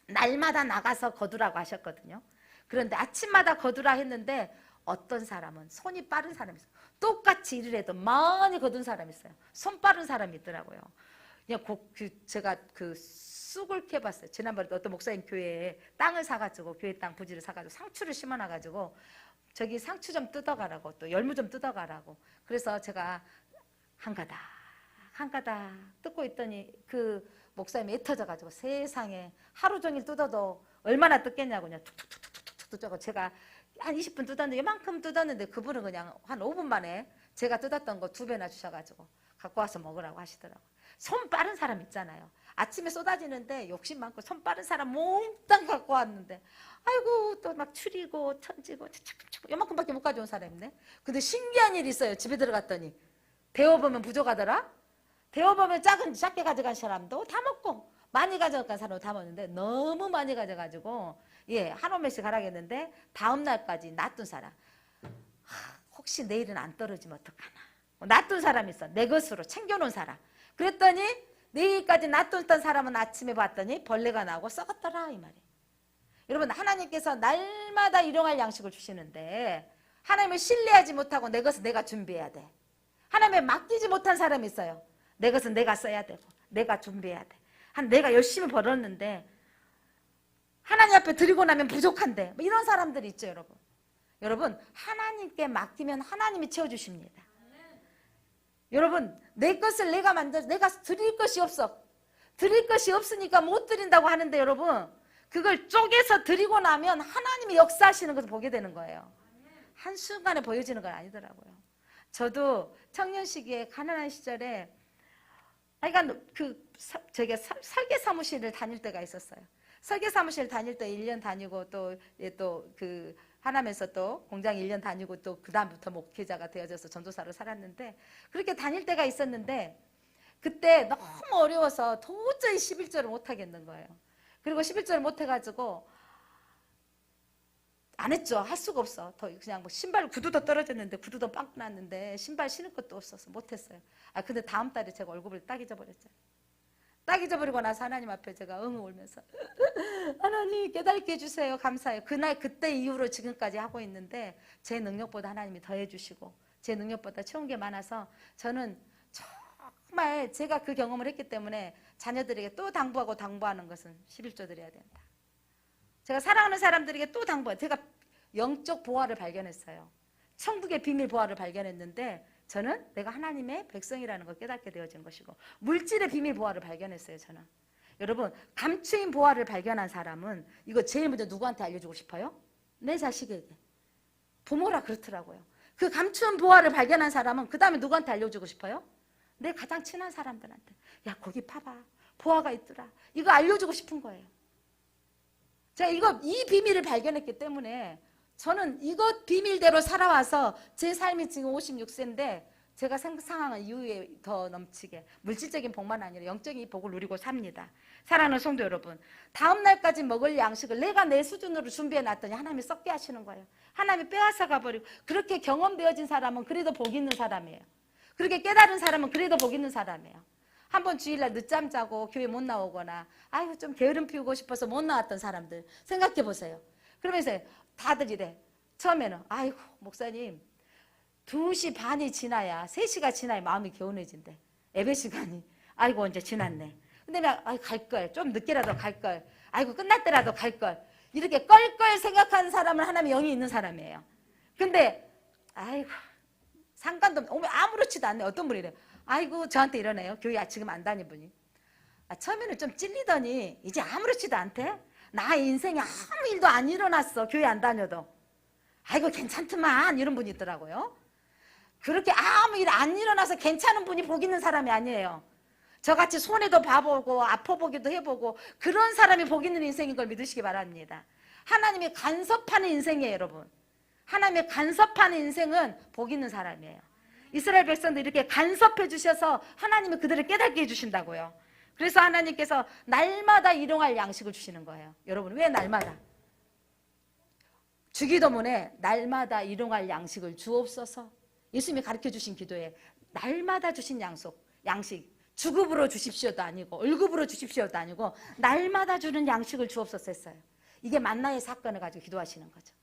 날마다 나가서 거두라고 하셨거든요. 그런데 아침마다 거두라 했는데 어떤 사람은 손이 빠른 사람이 있어요. 똑같이 일을 해도 많이 거둔 사람이 있어요. 손 빠른 사람이 있더라고요. 그냥 제가 그 쑥을 캐봤어요. 지난번에 어떤 목사님 교회에 땅을 사가지고 교회 땅 부지를 사가지고 상추를 심어놔가지고 저기 상추 좀 뜯어가라고 또 열무 좀 뜯어가라고 그래서 제가 한 가닥 뜯고 있더니 그 목사님이 애터져가지고 세상에 하루 종일 뜯어도 얼마나 뜯겠냐고 그냥 툭툭툭툭툭 뜯어고 제가 한 20분 뜯었는데 이만큼 뜯었는데 그분은 그냥 한 5분 만에 제가 뜯었던 거 2배나 주셔가지고 갖고 와서 먹으라고 하시더라고요. 손 빠른 사람 있잖아요. 아침에 쏟아지는데 욕심 많고 손 빠른 사람 몽땅 갖고 왔는데 아이고 또 막 추리고 천지고 차근차근 요만큼밖에 못 가져온 사람 있네. 근데 신기한 일이 있어요. 집에 들어갔더니 데워보면 부족하더라. 데워보면 작게 가져간 사람도 다 먹고 많이 가져간 사람도 다 먹는데 너무 많이 가져가지고 한 오매씩 하라겠는데 다음 날까지 놔둔 사람 혹시 내일은 안 떨어지면 어떡하나 놔둔 사람 있어. 내 것으로 챙겨놓은 사람. 그랬더니 내일까지 놔뒀던 사람은 아침에 봤더니 벌레가 나오고 썩었더라 이 말이에요. 여러분 하나님께서 날마다 일용할 양식을 주시는데 하나님을 신뢰하지 못하고 내 것은 내가 준비해야 돼. 하나님에 맡기지 못한 사람이 있어요. 내 것은 내가 써야 되고 내가 준비해야 돼. 내가 열심히 벌었는데 하나님 앞에 드리고 나면 부족한데 뭐 이런 사람들이 있죠. 여러분 하나님께 맡기면 하나님이 채워주십니다. 여러분 내 것을 내가 만들어 내가 드릴 것이 없어. 드릴 것이 없으니까 못 드린다고 하는데 여러분 그걸 쪼개서 드리고 나면 하나님이 역사하시는 것을 보게 되는 거예요. 한순간에 보여지는 건 아니더라고요. 저도 청년 시기에 가난한 시절에 제가 설계 사무실을 다닐 때가 있었어요. 설계 사무실 다닐 때 1년 다니고 또 그 하나면서 또 공장 1년 다니고 또 그다음부터 목회자가 되어져서 전도사로 살았는데 그렇게 다닐 때가 있었는데 그때 너무 어려워서 도저히 11조를 못 하겠는 거예요. 그리고 11조를 못 해가지고 안 했죠. 할 수가 없어. 그냥 뭐 신발 구두도 떨어졌는데 구두도 빵 났는데 신발 신을 것도 없어서 못했어요. 근데 다음 달에 제가 월급을 딱 잊어버렸죠. 딱 잊어버리고 나서 하나님 앞에 제가 울면서 하나님 깨닫게 해주세요. 감사해요. 그때 이후로 지금까지 하고 있는데 제 능력보다 하나님이 더해주시고 제 능력보다 채운 게 많아서 저는 정말 제가 그 경험을 했기 때문에 자녀들에게 또 당부하는 것은 11조 드려야 된다. 제가 사랑하는 사람들에게 또 당부해요. 제가 영적 보화를 발견했어요. 천국의 비밀 보화를 발견했는데 저는 내가 하나님의 백성이라는 걸 깨닫게 되어진 것이고 물질의 비밀 보화를 발견했어요. 저는 여러분 감추인 보화를 발견한 사람은 이거 제일 먼저 누구한테 알려주고 싶어요? 내 자식에게. 부모라 그렇더라고요. 그 감추인 보화를 발견한 사람은 그 다음에 누구한테 알려주고 싶어요? 내 가장 친한 사람들한테. 야 거기 봐봐 보화가 있더라. 이거 알려주고 싶은 거예요. 제가 이 비밀을 발견했기 때문에 저는 이것 비밀대로 살아와서 제 삶이 지금 56세인데 제가 상상한 이후에 더 넘치게 물질적인 복만 아니라 영적인 복을 누리고 삽니다. 사랑하는 성도 여러분, 다음 날까지 먹을 양식을 내가 내 수준으로 준비해 놨더니 하나님이 썩게 하시는 거예요. 하나님이 빼앗아 가버리고 그렇게 경험되어진 사람은 그래도 복 있는 사람이에요. 그렇게 깨달은 사람은 그래도 복 있는 사람이에요. 한번 주일날 늦잠 자고 교회 못 나오거나 아이고 좀 게으름 피우고 싶어서 못 나왔던 사람들 생각해 보세요. 그러면서 다들 이래. 처음에는 아이고 목사님 2시 반이 지나야 3시가 지나야 마음이 개운해진대. 예배 시간이 아이고 언제 지났네. 근데 막 갈걸 좀 늦게라도 갈걸 아이고 끝날 때라도 갈걸 이렇게 껄껄 생각하는 사람은 하나님의 영이 있는 사람이에요. 근데 아이고 상관도 없네. 아무렇지도 않네. 어떤 분이 이래요. 아이고 저한테 이러네요. 교회 지금 안 다니는 분이. 처음에는 좀 찔리더니 이제 아무렇지도 않대. 나 인생에 아무 일도 안 일어났어. 교회 안 다녀도. 아이고 괜찮더만 이런 분이 있더라고요. 그렇게 아무 일 안 일어나서 괜찮은 분이 복 있는 사람이 아니에요. 저같이 손해도 봐보고 아파보기도 해보고 그런 사람이 복 있는 인생인 걸 믿으시기 바랍니다. 하나님이 간섭하는 인생이에요. 여러분. 하나님의 간섭하는 인생은 복 있는 사람이에요. 이스라엘 백성들 이렇게 간섭해 주셔서 하나님이 그들을 깨닫게 해주신다고요. 그래서 하나님께서 날마다 일용할 양식을 주시는 거예요. 여러분 왜 날마다? 주기도문에 날마다 일용할 양식을 주옵소서. 예수님이 가르쳐 주신 기도에 날마다 주신 양식 주급으로 주십시오도 아니고 월급으로 주십시오도 아니고 날마다 주는 양식을 주옵소서 했어요. 이게 만나의 사건을 가지고 기도하시는 거죠.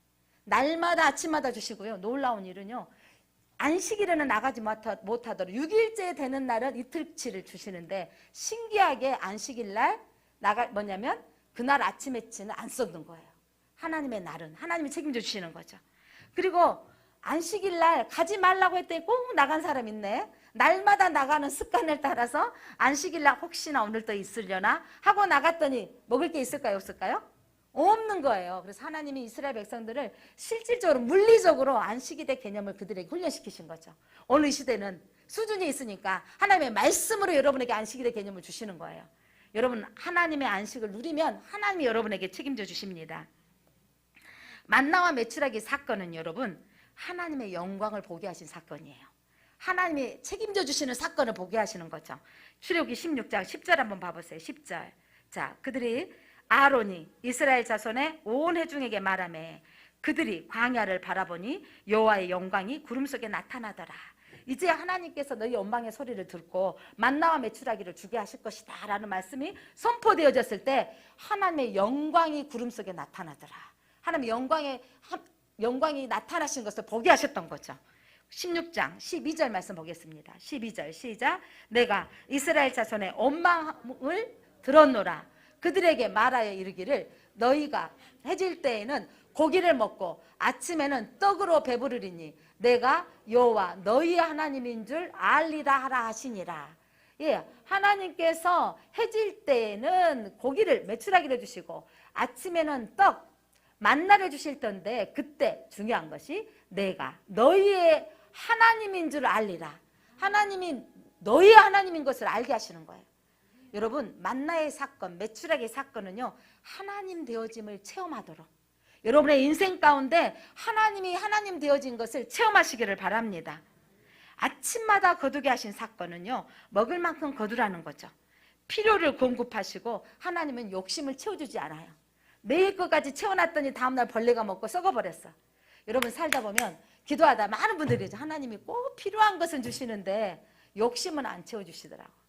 날마다 아침마다 주시고요. 놀라운 일은요. 안식일에는 나가지 못하도록 6일째 되는 날은 이틀치를 주시는데 신기하게 안식일 날 뭐냐면 그날 아침에치는 안 쏟는 거예요. 하나님의 날은 하나님이 책임져 주시는 거죠. 그리고 안식일 날 가지 말라고 했더니 꼭 나간 사람 있네. 날마다 나가는 습관을 따라서 안식일 날 혹시나 오늘 또 있으려나 하고 나갔더니 먹을 게 있을까요? 없을까요? 없는 거예요. 그래서 하나님이 이스라엘 백성들을 실질적으로 물리적으로 안식일의 개념을 그들에게 훈련시키신 거죠. 오늘 이 시대는 수준이 있으니까 하나님의 말씀으로 여러분에게 안식일의 개념을 주시는 거예요. 여러분 하나님의 안식을 누리면 하나님이 여러분에게 책임져 주십니다. 만나와 메추라기 사건은 여러분 하나님의 영광을 보게 하신 사건이에요. 하나님이 책임져 주시는 사건을 보게 하시는 거죠. 출애굽기 16장 10절 한번 봐보세요. 10절. 자, 그들이 아론이 이스라엘 자손의 온 회중에게 말하매 그들이 광야를 바라보니 여호와의 영광이 구름 속에 나타나더라. 이제 하나님께서 너희 원망의 소리를 듣고 만나와 메추라기를 주게 하실 것이다 라는 말씀이 선포되어졌을 때 하나님의 영광이 구름 속에 나타나더라. 하나님의 영광이 나타나신 것을 보게 하셨던 거죠. 16장 12절 말씀 보겠습니다. 12절 시작. 내가 이스라엘 자손의 원망을 들었노라. 그들에게 말하여 이르기를 너희가 해질 때에는 고기를 먹고 아침에는 떡으로 배부르리니 내가 여호와 너희의 하나님인 줄 알리라 하라 하시니라. 예, 하나님께서 해질 때에는 고기를 메추라기를 주시고 아침에는 떡 만나를 주실 텐데 그때 중요한 것이 내가 너희의 하나님인 줄 알리라. 하나님이 너희의 하나님인 것을 알게 하시는 거예요. 여러분 만나의 사건, 메추라기의 사건은요 하나님 되어짐을 체험하도록 여러분의 인생 가운데 하나님이 하나님 되어진 것을 체험하시기를 바랍니다. 아침마다 거두게 하신 사건은요 먹을 만큼 거두라는 거죠. 필요를 공급하시고 하나님은 욕심을 채워주지 않아요. 내일 것까지 채워놨더니 다음날 벌레가 먹고 썩어버렸어. 여러분 살다 보면 기도하다 많은 분들이 하나님이 꼭 필요한 것은 주시는데 욕심은 안 채워주시더라고.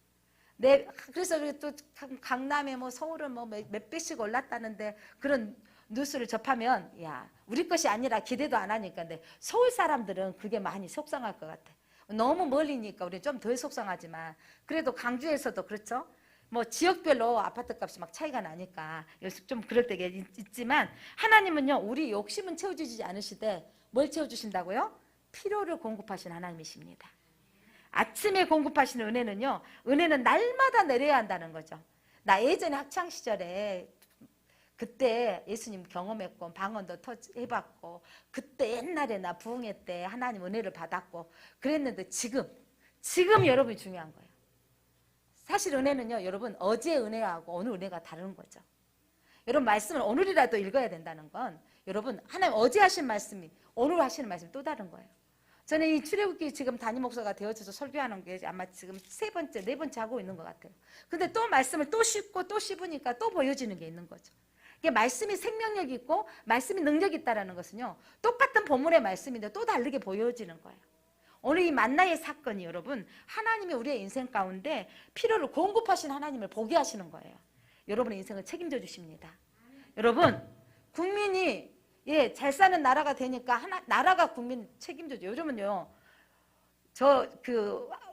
그래서 또 강남에 뭐 서울은 뭐 몇 배씩 올랐다는데 그런 뉴스를 접하면 야 우리 것이 아니라 기대도 안 하니까 근데 서울 사람들은 그게 많이 속상할 것 같아. 너무 멀리니까 우리 좀 덜 속상하지만 그래도 강주에서도 그렇죠. 뭐 지역별로 아파트 값이 막 차이가 나니까 좀 그럴 때가 있지만 하나님은요 우리 욕심은 채워주지 않으시되 뭘 채워주신다고요? 필요를 공급하신 하나님이십니다. 아침에 공급하시는 은혜는요 은혜는 날마다 내려야 한다는 거죠. 나 예전에 학창시절에 그때 예수님 경험했고 방언도 해봤고 그때 옛날에 나 부흥회 때 하나님 은혜를 받았고 그랬는데 지금 여러분이 중요한 거예요. 사실 은혜는요 여러분 어제의 은혜하고 오늘 은혜가 다른 거죠. 여러분 말씀을 오늘이라도 읽어야 된다는 건 여러분 하나님 어제 하신 말씀이 오늘 하시는 말씀이 또 다른 거예요. 저는 이 출애굽기 지금 담임 목사가 되어져서 설교하는 게 아마 지금 네 번째 하고 있는 것 같아요. 근데 또 말씀을 또 씹고 또 씹으니까 또 보여지는 게 있는 거죠. 이게 말씀이 생명력이 있고 말씀이 능력이 있다는 것은요 똑같은 본문의 말씀인데 또 다르게 보여지는 거예요. 오늘 이 만나의 사건이 여러분 하나님이 우리의 인생 가운데 필요를 공급하신 하나님을 보게 하시는 거예요. 여러분의 인생을 책임져 주십니다. 여러분 국민이 잘 사는 나라가 되니까 나라가 국민 책임져줘요. 요즘은요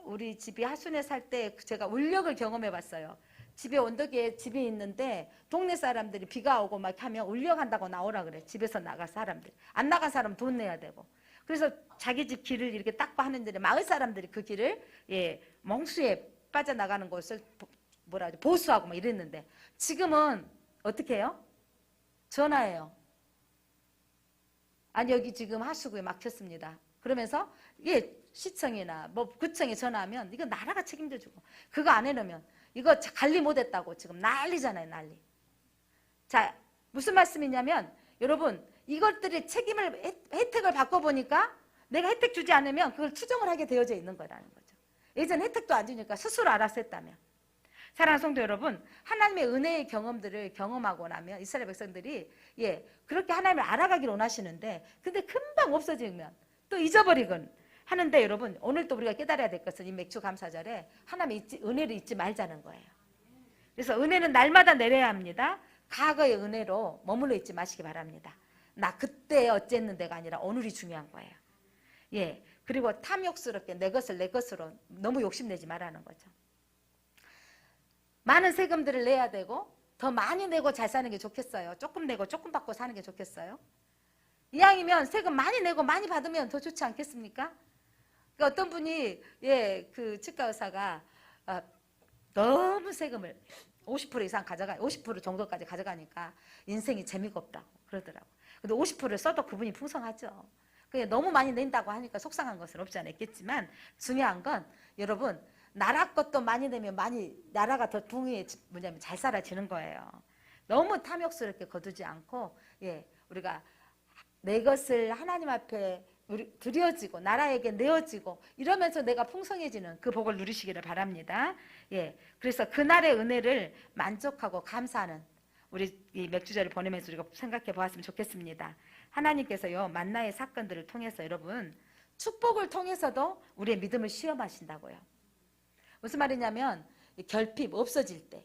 우리 집이 하순에 살 때 제가 울력을 경험해 봤어요. 집에 언덕에 집이 있는데 동네 사람들이 비가 오고 막 하면 울력한다고 나오라 그래. 집에서 나갈 사람들 안 나간 사람 돈 내야 되고 그래서 자기 집 길을 이렇게 닦고 하는데 마을 사람들이 그 길을 멍수에 빠져나가는 곳을 보수하고 막 이랬는데 지금은 어떻게 해요? 전화해요. 아니 여기 지금 하수구에 막혔습니다. 그러면서 시청이나 뭐 구청에 전화하면 이거 나라가 책임져주고 그거 안 해놓으면 이거 관리 못했다고 지금 난리잖아요. 난리. 자 무슨 말씀이냐면 여러분 이것들의 책임을 혜택을 바꿔보니까 내가 혜택 주지 않으면 그걸 추정을 하게 되어져 있는 거라는 거죠. 예전 혜택도 안 주니까 스스로 알아서 했다면. 사랑하는 성도 여러분 하나님의 은혜의 경험들을 경험하고 나면 이스라엘 백성들이 그렇게 하나님을 알아가기를 원하시는데 근데 금방 없어지면 또 잊어버리건 하는데 여러분 오늘 또 우리가 깨달아야 될 것은 이 맥주 감사절에 하나님의 은혜를 잊지 말자는 거예요. 그래서 은혜는 날마다 내려야 합니다. 과거의 은혜로 머물러 있지 마시기 바랍니다. 나 그때 어쨌는데가 아니라 오늘이 중요한 거예요. 예. 그리고 탐욕스럽게 내 것을 내 것으로 너무 욕심내지 말라는 거죠. 많은 세금들을 내야 되고 더 많이 내고 잘 사는 게 좋겠어요? 조금 내고 조금 받고 사는 게 좋겠어요? 이왕이면 세금 많이 내고 많이 받으면 더 좋지 않겠습니까? 그러니까 어떤 분이 그 치과 의사가 너무 세금을 50% 이상 50% 정도까지 가져가니까 인생이 재미가 없다고 그러더라고. 근데 50%를 써도 그분이 풍성하죠. 그게 너무 많이 낸다고 하니까 속상한 것은 없지 않았겠지만 중요한 건 여러분 나라 것도 많이 내면 나라가 더 뭐냐면 잘 살아지는 거예요. 너무 탐욕스럽게 거두지 않고 우리가 내 것을 하나님 앞에 드려지고 나라에게 내어지고 이러면서 내가 풍성해지는 그 복을 누리시기를 바랍니다. 그래서 그날의 은혜를 만족하고 감사하는 우리 이 맥주제를 보내면서 우리가 생각해 보았으면 좋겠습니다. 하나님께서요 만나의 사건들을 통해서 여러분 축복을 통해서도 우리의 믿음을 시험하신다고요. 무슨 말이냐면 결핍 없어질 때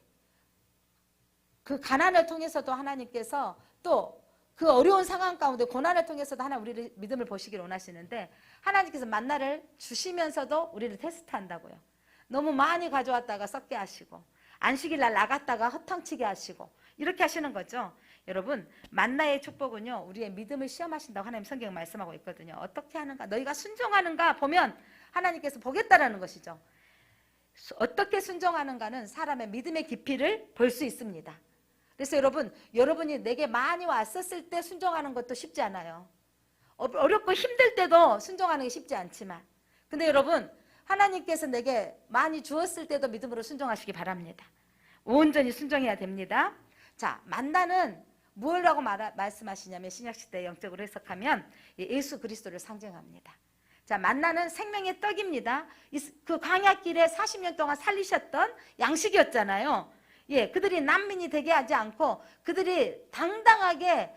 그 가난을 통해서도 하나님께서 또 그 어려운 상황 가운데 고난을 통해서도 하나님 우리를 믿음을 보시기를 원하시는데 하나님께서 만나를 주시면서도 우리를 테스트한다고요. 너무 많이 가져왔다가 썩게 하시고 안식일날 나갔다가 허탕치게 하시고 이렇게 하시는 거죠. 여러분 만나의 축복은요 우리의 믿음을 시험하신다고 하나님 성경 말씀하고 있거든요. 어떻게 하는가 너희가 순종하는가 보면 하나님께서 보겠다라는 것이죠. 어떻게 순종하는가는 사람의 믿음의 깊이를 볼 수 있습니다. 그래서 여러분이 내게 많이 왔었을 때 순종하는 것도 쉽지 않아요. 어렵고 힘들 때도 순종하는 게 쉽지 않지만 근데 여러분 하나님께서 내게 많이 주었을 때도 믿음으로 순종하시기 바랍니다. 온전히 순종해야 됩니다. 자, 만나는 무엇이라고 말씀하시냐면 신약시대 영적으로 해석하면 예수 그리스도를 상징합니다. 자, 만나는 생명의 떡입니다. 그 광야길에 40년 동안 살리셨던 양식이었잖아요. 그들이 난민이 되게 하지 않고 그들이 당당하게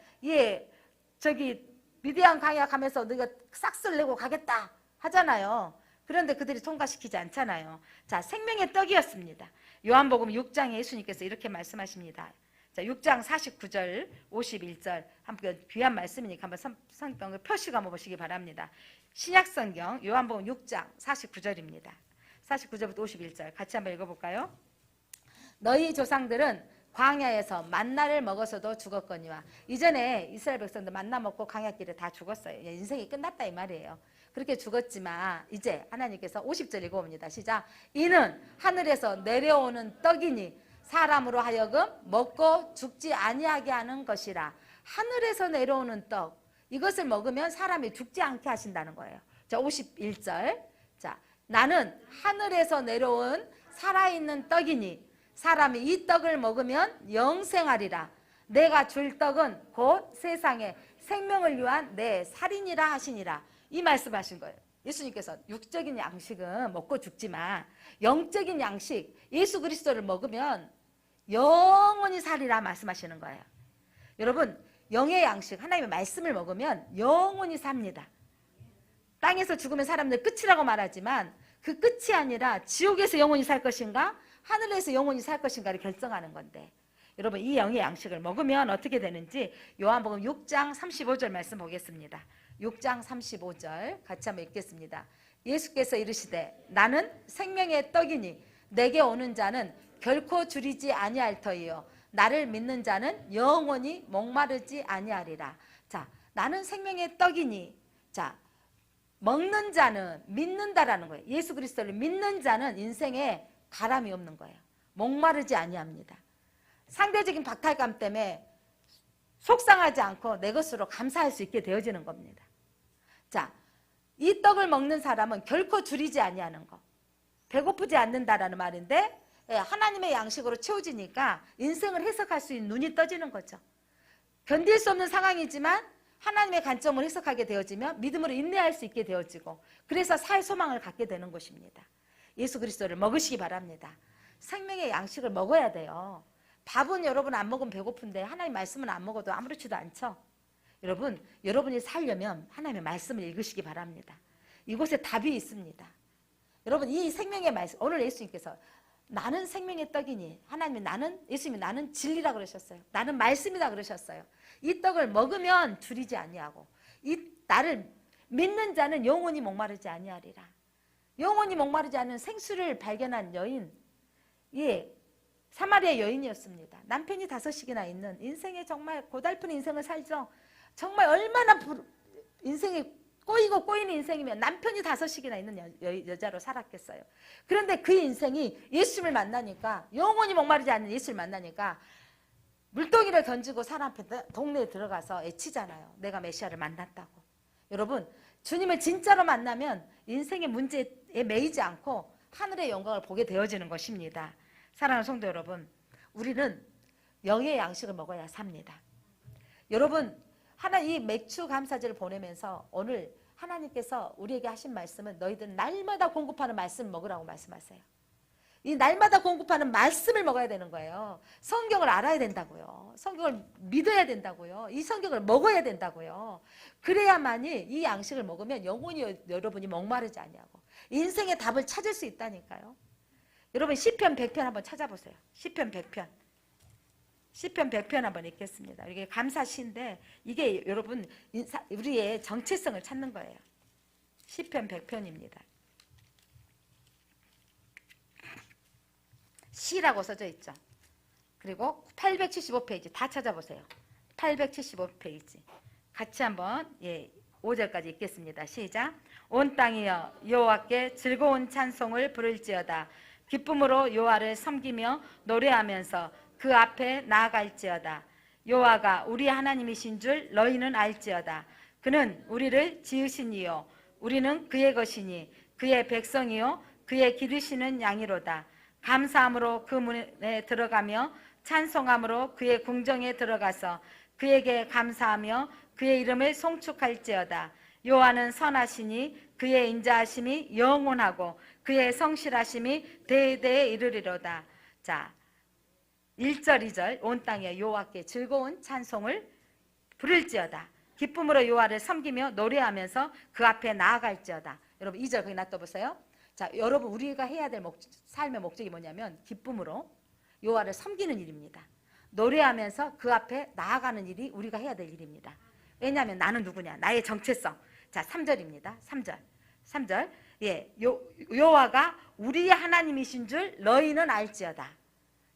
미디안 광야 가면서 너희가 싹쓸 내고 가겠다 하잖아요. 그런데 그들이 통과시키지 않잖아요. 자, 생명의 떡이었습니다. 요한복음 6장에 예수님께서 이렇게 말씀하십니다. 자, 6장 49절 51절 한번 귀한 말씀이니까 한번 성경을 표시가 한번 보시기 바랍니다. 신약성경 요한복음 6장 49절입니다. 49절부터 51절 같이 한번 읽어볼까요? 너희 조상들은 광야에서 만나를 먹어서도 죽었거니와 이전에 이스라엘 백성들 만나 먹고 광야길에 다 죽었어요. 인생이 끝났다 이 말이에요. 그렇게 죽었지만 이제 하나님께서 50절 읽어봅니다. 시작. 이는 하늘에서 내려오는 떡이니 사람으로 하여금 먹고 죽지 아니하게 하는 것이라. 하늘에서 내려오는 떡 이것을 먹으면 사람이 죽지 않게 하신다는 거예요. 자, 51절. 자, 나는 하늘에서 내려온 살아있는 떡이니 사람이 이 떡을 먹으면 영생하리라. 내가 줄 떡은 곧 세상에 생명을 위한 내 살이니라 하시니라. 이 말씀하신 거예요. 예수님께서 육적인 양식은 먹고 죽지만 영적인 양식 예수 그리스도를 먹으면 영원히 살리라 말씀하시는 거예요. 여러분 영의 양식 하나님의 말씀을 먹으면 영원히 삽니다. 땅에서 죽으면 사람들 끝이라고 말하지만 그 끝이 아니라 지옥에서 영원히 살 것인가 하늘에서 영원히 살 것인가를 결정하는 건데 여러분 이 영의 양식을 먹으면 어떻게 되는지 요한복음 6장 35절 말씀 보겠습니다. 6장 35절 같이 한번 읽겠습니다. 예수께서 이르시되 나는 생명의 떡이니 내게 오는 자는 결코 줄이지 아니할 터이요 나를 믿는 자는 영원히 목마르지 아니하리라. 자, 나는 생명의 떡이니 자 먹는 자는 믿는다라는 거예요. 예수 그리스도를 믿는 자는 인생에 가람이 없는 거예요. 목마르지 아니합니다. 상대적인 박탈감 때문에 속상하지 않고 내 것으로 감사할 수 있게 되어지는 겁니다. 자, 이 떡을 먹는 사람은 결코 줄이지 아니하는 거. 배고프지 않는다라는 말인데 하나님의 양식으로 채워지니까 인생을 해석할 수 있는 눈이 떠지는 거죠. 견딜 수 없는 상황이지만 하나님의 관점을 해석하게 되어지면 믿음으로 인내할 수 있게 되어지고 그래서 살 소망을 갖게 되는 것입니다. 예수 그리스도를 먹으시기 바랍니다. 생명의 양식을 먹어야 돼요. 밥은 여러분 안 먹으면 배고픈데 하나님 말씀은 안 먹어도 아무렇지도 않죠. 여러분이 살려면 하나님의 말씀을 읽으시기 바랍니다. 이곳에 답이 있습니다. 여러분 이 생명의 말씀 오늘 예수님께서 나는 생명의 떡이니 하나님이 예수님이 나는 진리라 그러셨어요. 나는 말씀이다 그러셨어요. 이 떡을 먹으면 줄이지 아니하고 이 나를 믿는 자는 영원히 목마르지 아니하리라. 영원히 목마르지 않은 생수를 발견한 여인, 예, 사마리아 여인이었습니다. 남편이 5씩이나 있는 인생에 정말 고달픈 인생을 살죠. 정말 얼마나 인생이 꼬이는 인생이면 남편이 5씩이나 있는 여자로 살았겠어요. 그런데 그 인생이 예수를 만나니까, 영원히 목마르지 않는 예수를 만나니까 물동이를 던지고 사람 앞에 동네에 들어가서 애치잖아요. 내가 메시아를 만났다고. 여러분, 주님을 진짜로 만나면 인생의 문제에 매이지 않고 하늘의 영광을 보게 되어지는 것입니다. 사랑하는 성도 여러분, 우리는 영의 양식을 먹어야 삽니다. 여러분, 이 맥주 감사제를 보내면서 오늘 하나님께서 우리에게 하신 말씀은 너희들 날마다 공급하는 말씀을 먹으라고 말씀하세요. 이 날마다 공급하는 말씀을 먹어야 되는 거예요. 성경을 알아야 된다고요. 성경을 믿어야 된다고요. 이 성경을 먹어야 된다고요. 그래야만이 이 양식을 먹으면 영원히 여러분이 목마르지 않냐고. 인생의 답을 찾을 수 있다니까요. 여러분 시편 100편 한번 찾아보세요. 시편 100편. 시편 100편 한번 읽겠습니다. 이게 감사시인데 이게 여러분 우리의 정체성을 찾는 거예요. 시편 100편입니다. 시라고 써져 있죠. 그리고 875페이지 다 찾아보세요. 875페이지 같이 한번 5절까지 읽겠습니다. 시작. 온 땅이여 여호와께 즐거운 찬송을 부를지어다. 기쁨으로 여호와를 섬기며 노래하면서 그 앞에 나아갈지어다. 여호와가 우리 하나님이신 줄 너희는 알지어다. 그는 우리를 지으신 이요 우리는 그의 것이니 그의 백성이요 그의 기르시는 양이로다. 감사함으로 그 문에 들어가며 찬송함으로 그의 궁정에 들어가서 그에게 감사하며 그의 이름을 송축할지어다. 여호와는 선하시니 그의 인자하심이 영원하고 그의 성실하심이 대대에 이르리로다. 자, 1절 2절 온 땅에 여호와께 즐거운 찬송을 부를지어다. 기쁨으로 여호와를 섬기며 노래하면서 그 앞에 나아갈지어다. 여러분 2절 거기 놔둬보세요. 자, 여러분 우리가 해야 될 삶의 목적이 뭐냐면 기쁨으로 여호와를 섬기는 일입니다. 노래하면서 그 앞에 나아가는 일이 우리가 해야 될 일입니다. 왜냐하면 나는 누구냐? 나의 정체성. 자, 3절입니다. 3절. 예, 여호와가 우리의 하나님이신 줄 너희는 알지어다.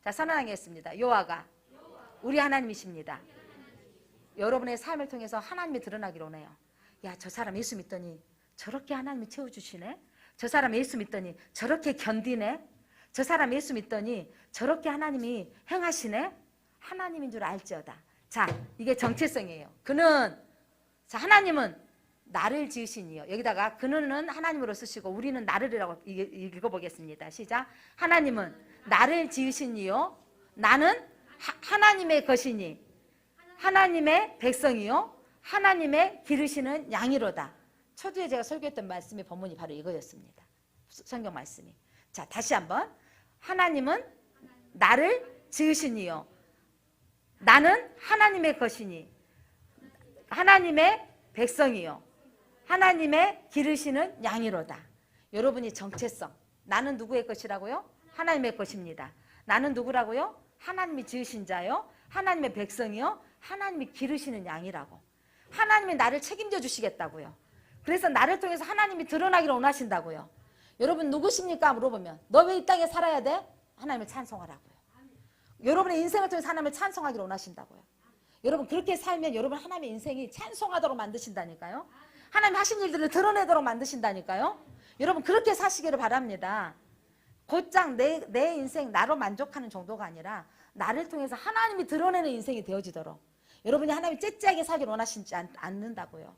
자, 선언하겠습니다. 여호와가 우리 하나님이십니다. 여러분의 삶을 통해서 하나님이 드러나기를 원해요. 야, 저 사람 예수 믿더니 저렇게 하나님이 채워주시네. 저 사람 예수 믿더니 저렇게 견디네. 저 사람 예수 믿더니 저렇게 하나님이 행하시네. 하나님인 줄 알지어다. 자, 이게 정체성이에요. 자, 하나님은 나를 지으신 이요. 여기다가 그는 하나님으로 쓰시고 우리는 나를이라고 읽어보겠습니다. 시작. 하나님은 나를 지으신 이요. 나는 하나님의 것이니 하나님의 백성이요. 하나님의 기르시는 양이로다. 초두에 제가 설교했던 말씀의 본문이 바로 이거였습니다. 성경 말씀이. 자, 다시 한번. 하나님은 나를 지으신 이요. 나는 하나님의 것이니 하나님의 백성이요. 하나님의 기르시는 양이로다. 여러분이 정체성. 나는 누구의 것이라고요? 하나님의 것입니다. 나는 누구라고요? 하나님이 지으신 자요. 하나님의 백성이요. 하나님이 기르시는 양이라고. 하나님이 나를 책임져 주시겠다고요. 그래서 나를 통해서 하나님이 드러나기를 원하신다고요. 여러분 누구십니까? 물어보면 너 왜 이 땅에 살아야 돼? 하나님을 찬송하라고요. 여러분의 인생을 통해서 하나님을 찬송하기를 원하신다고요. 여러분 그렇게 살면 여러분 하나님의 인생이 찬송하도록 만드신다니까요. 하나님 하신 일들을 드러내도록 만드신다니까요. 여러분 그렇게 사시기를 바랍니다. 곧장 내 인생 나로 만족하는 정도가 아니라 나를 통해서 하나님이 드러내는 인생이 되어지도록 여러분이 하나님이 째째하게 살기를 원하시지 않는다고요.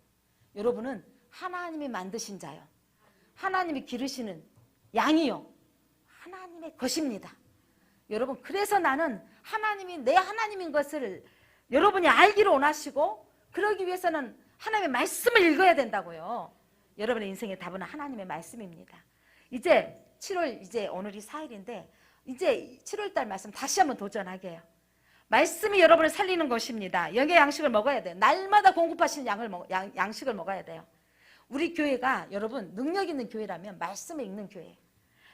여러분은 하나님이 만드신 자요. 하나님이 기르시는 양이요. 하나님의 것입니다. 여러분 그래서 나는 하나님이 내 하나님인 것을 여러분이 알기를 원하시고 그러기 위해서는 하나님의 말씀을 읽어야 된다고요. 여러분의 인생의 답은 하나님의 말씀입니다. 이제 7월 이제 오늘이 4일인데 이제 7월달 말씀 다시 한번 도전하게요. 말씀이 여러분을 살리는 것입니다. 영의 양식을 먹어야 돼요. 날마다 공급하시는 양식을 먹어야 돼요. 우리 교회가 여러분 능력 있는 교회라면 말씀을 읽는 교회예요.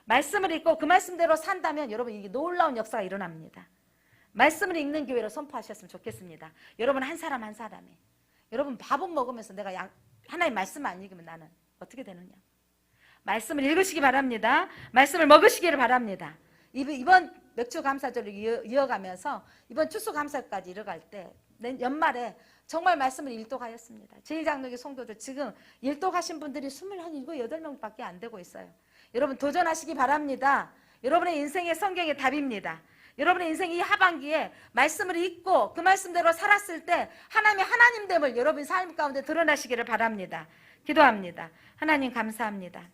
말씀을 읽고 그 말씀대로 산다면 여러분 이게 놀라운 역사가 일어납니다. 말씀을 읽는 교회로 선포하셨으면 좋겠습니다. 여러분 한 사람 한 사람이. 여러분 밥은 먹으면서 내가 하나님 말씀 안 읽으면 나는 어떻게 되느냐. 말씀을 읽으시기 바랍니다. 말씀을 먹으시기를 바랍니다. 이번 맥주 감사절을 이어가면서 이번 추수 감사까지 이어갈 때 연말에 정말 말씀을 일독하였습니다. 제1장로교 성도들 지금 일독하신 분들이 27, 8명밖에 안 되고 있어요. 여러분 도전하시기 바랍니다. 여러분의 인생의 성경의 답입니다. 여러분의 인생 이 하반기에 말씀을 읽고 그 말씀대로 살았을 때 하나님의 하나님됨을 여러분 삶 가운데 드러나시기를 바랍니다. 기도합니다. 하나님 감사합니다.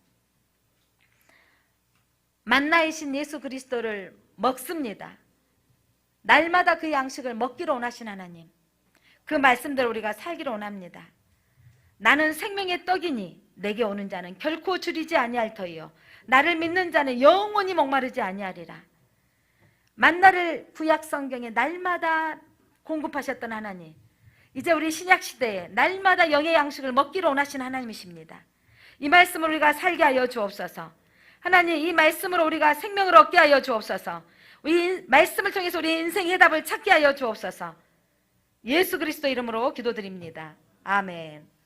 만나이신 예수 그리스도를 먹습니다. 날마다 그 양식을 먹기로 원하신 하나님, 그 말씀대로 우리가 살기로 원합니다. 나는 생명의 떡이니 내게 오는 자는 결코 줄이지 아니할 터이요 나를 믿는 자는 영원히 목마르지 아니하리라. 만나를 구약 성경에 날마다 공급하셨던 하나님, 이제 우리 신약 시대에 날마다 영의 양식을 먹기로 원하신 하나님이십니다. 이 말씀을 우리가 살게 하여 주옵소서. 하나님, 이 말씀으로 우리가 생명을 얻게 하여 주옵소서. 이 말씀을 통해서 우리 인생의 해답을 찾게 하여 주옵소서. 예수 그리스도 이름으로 기도드립니다. 아멘.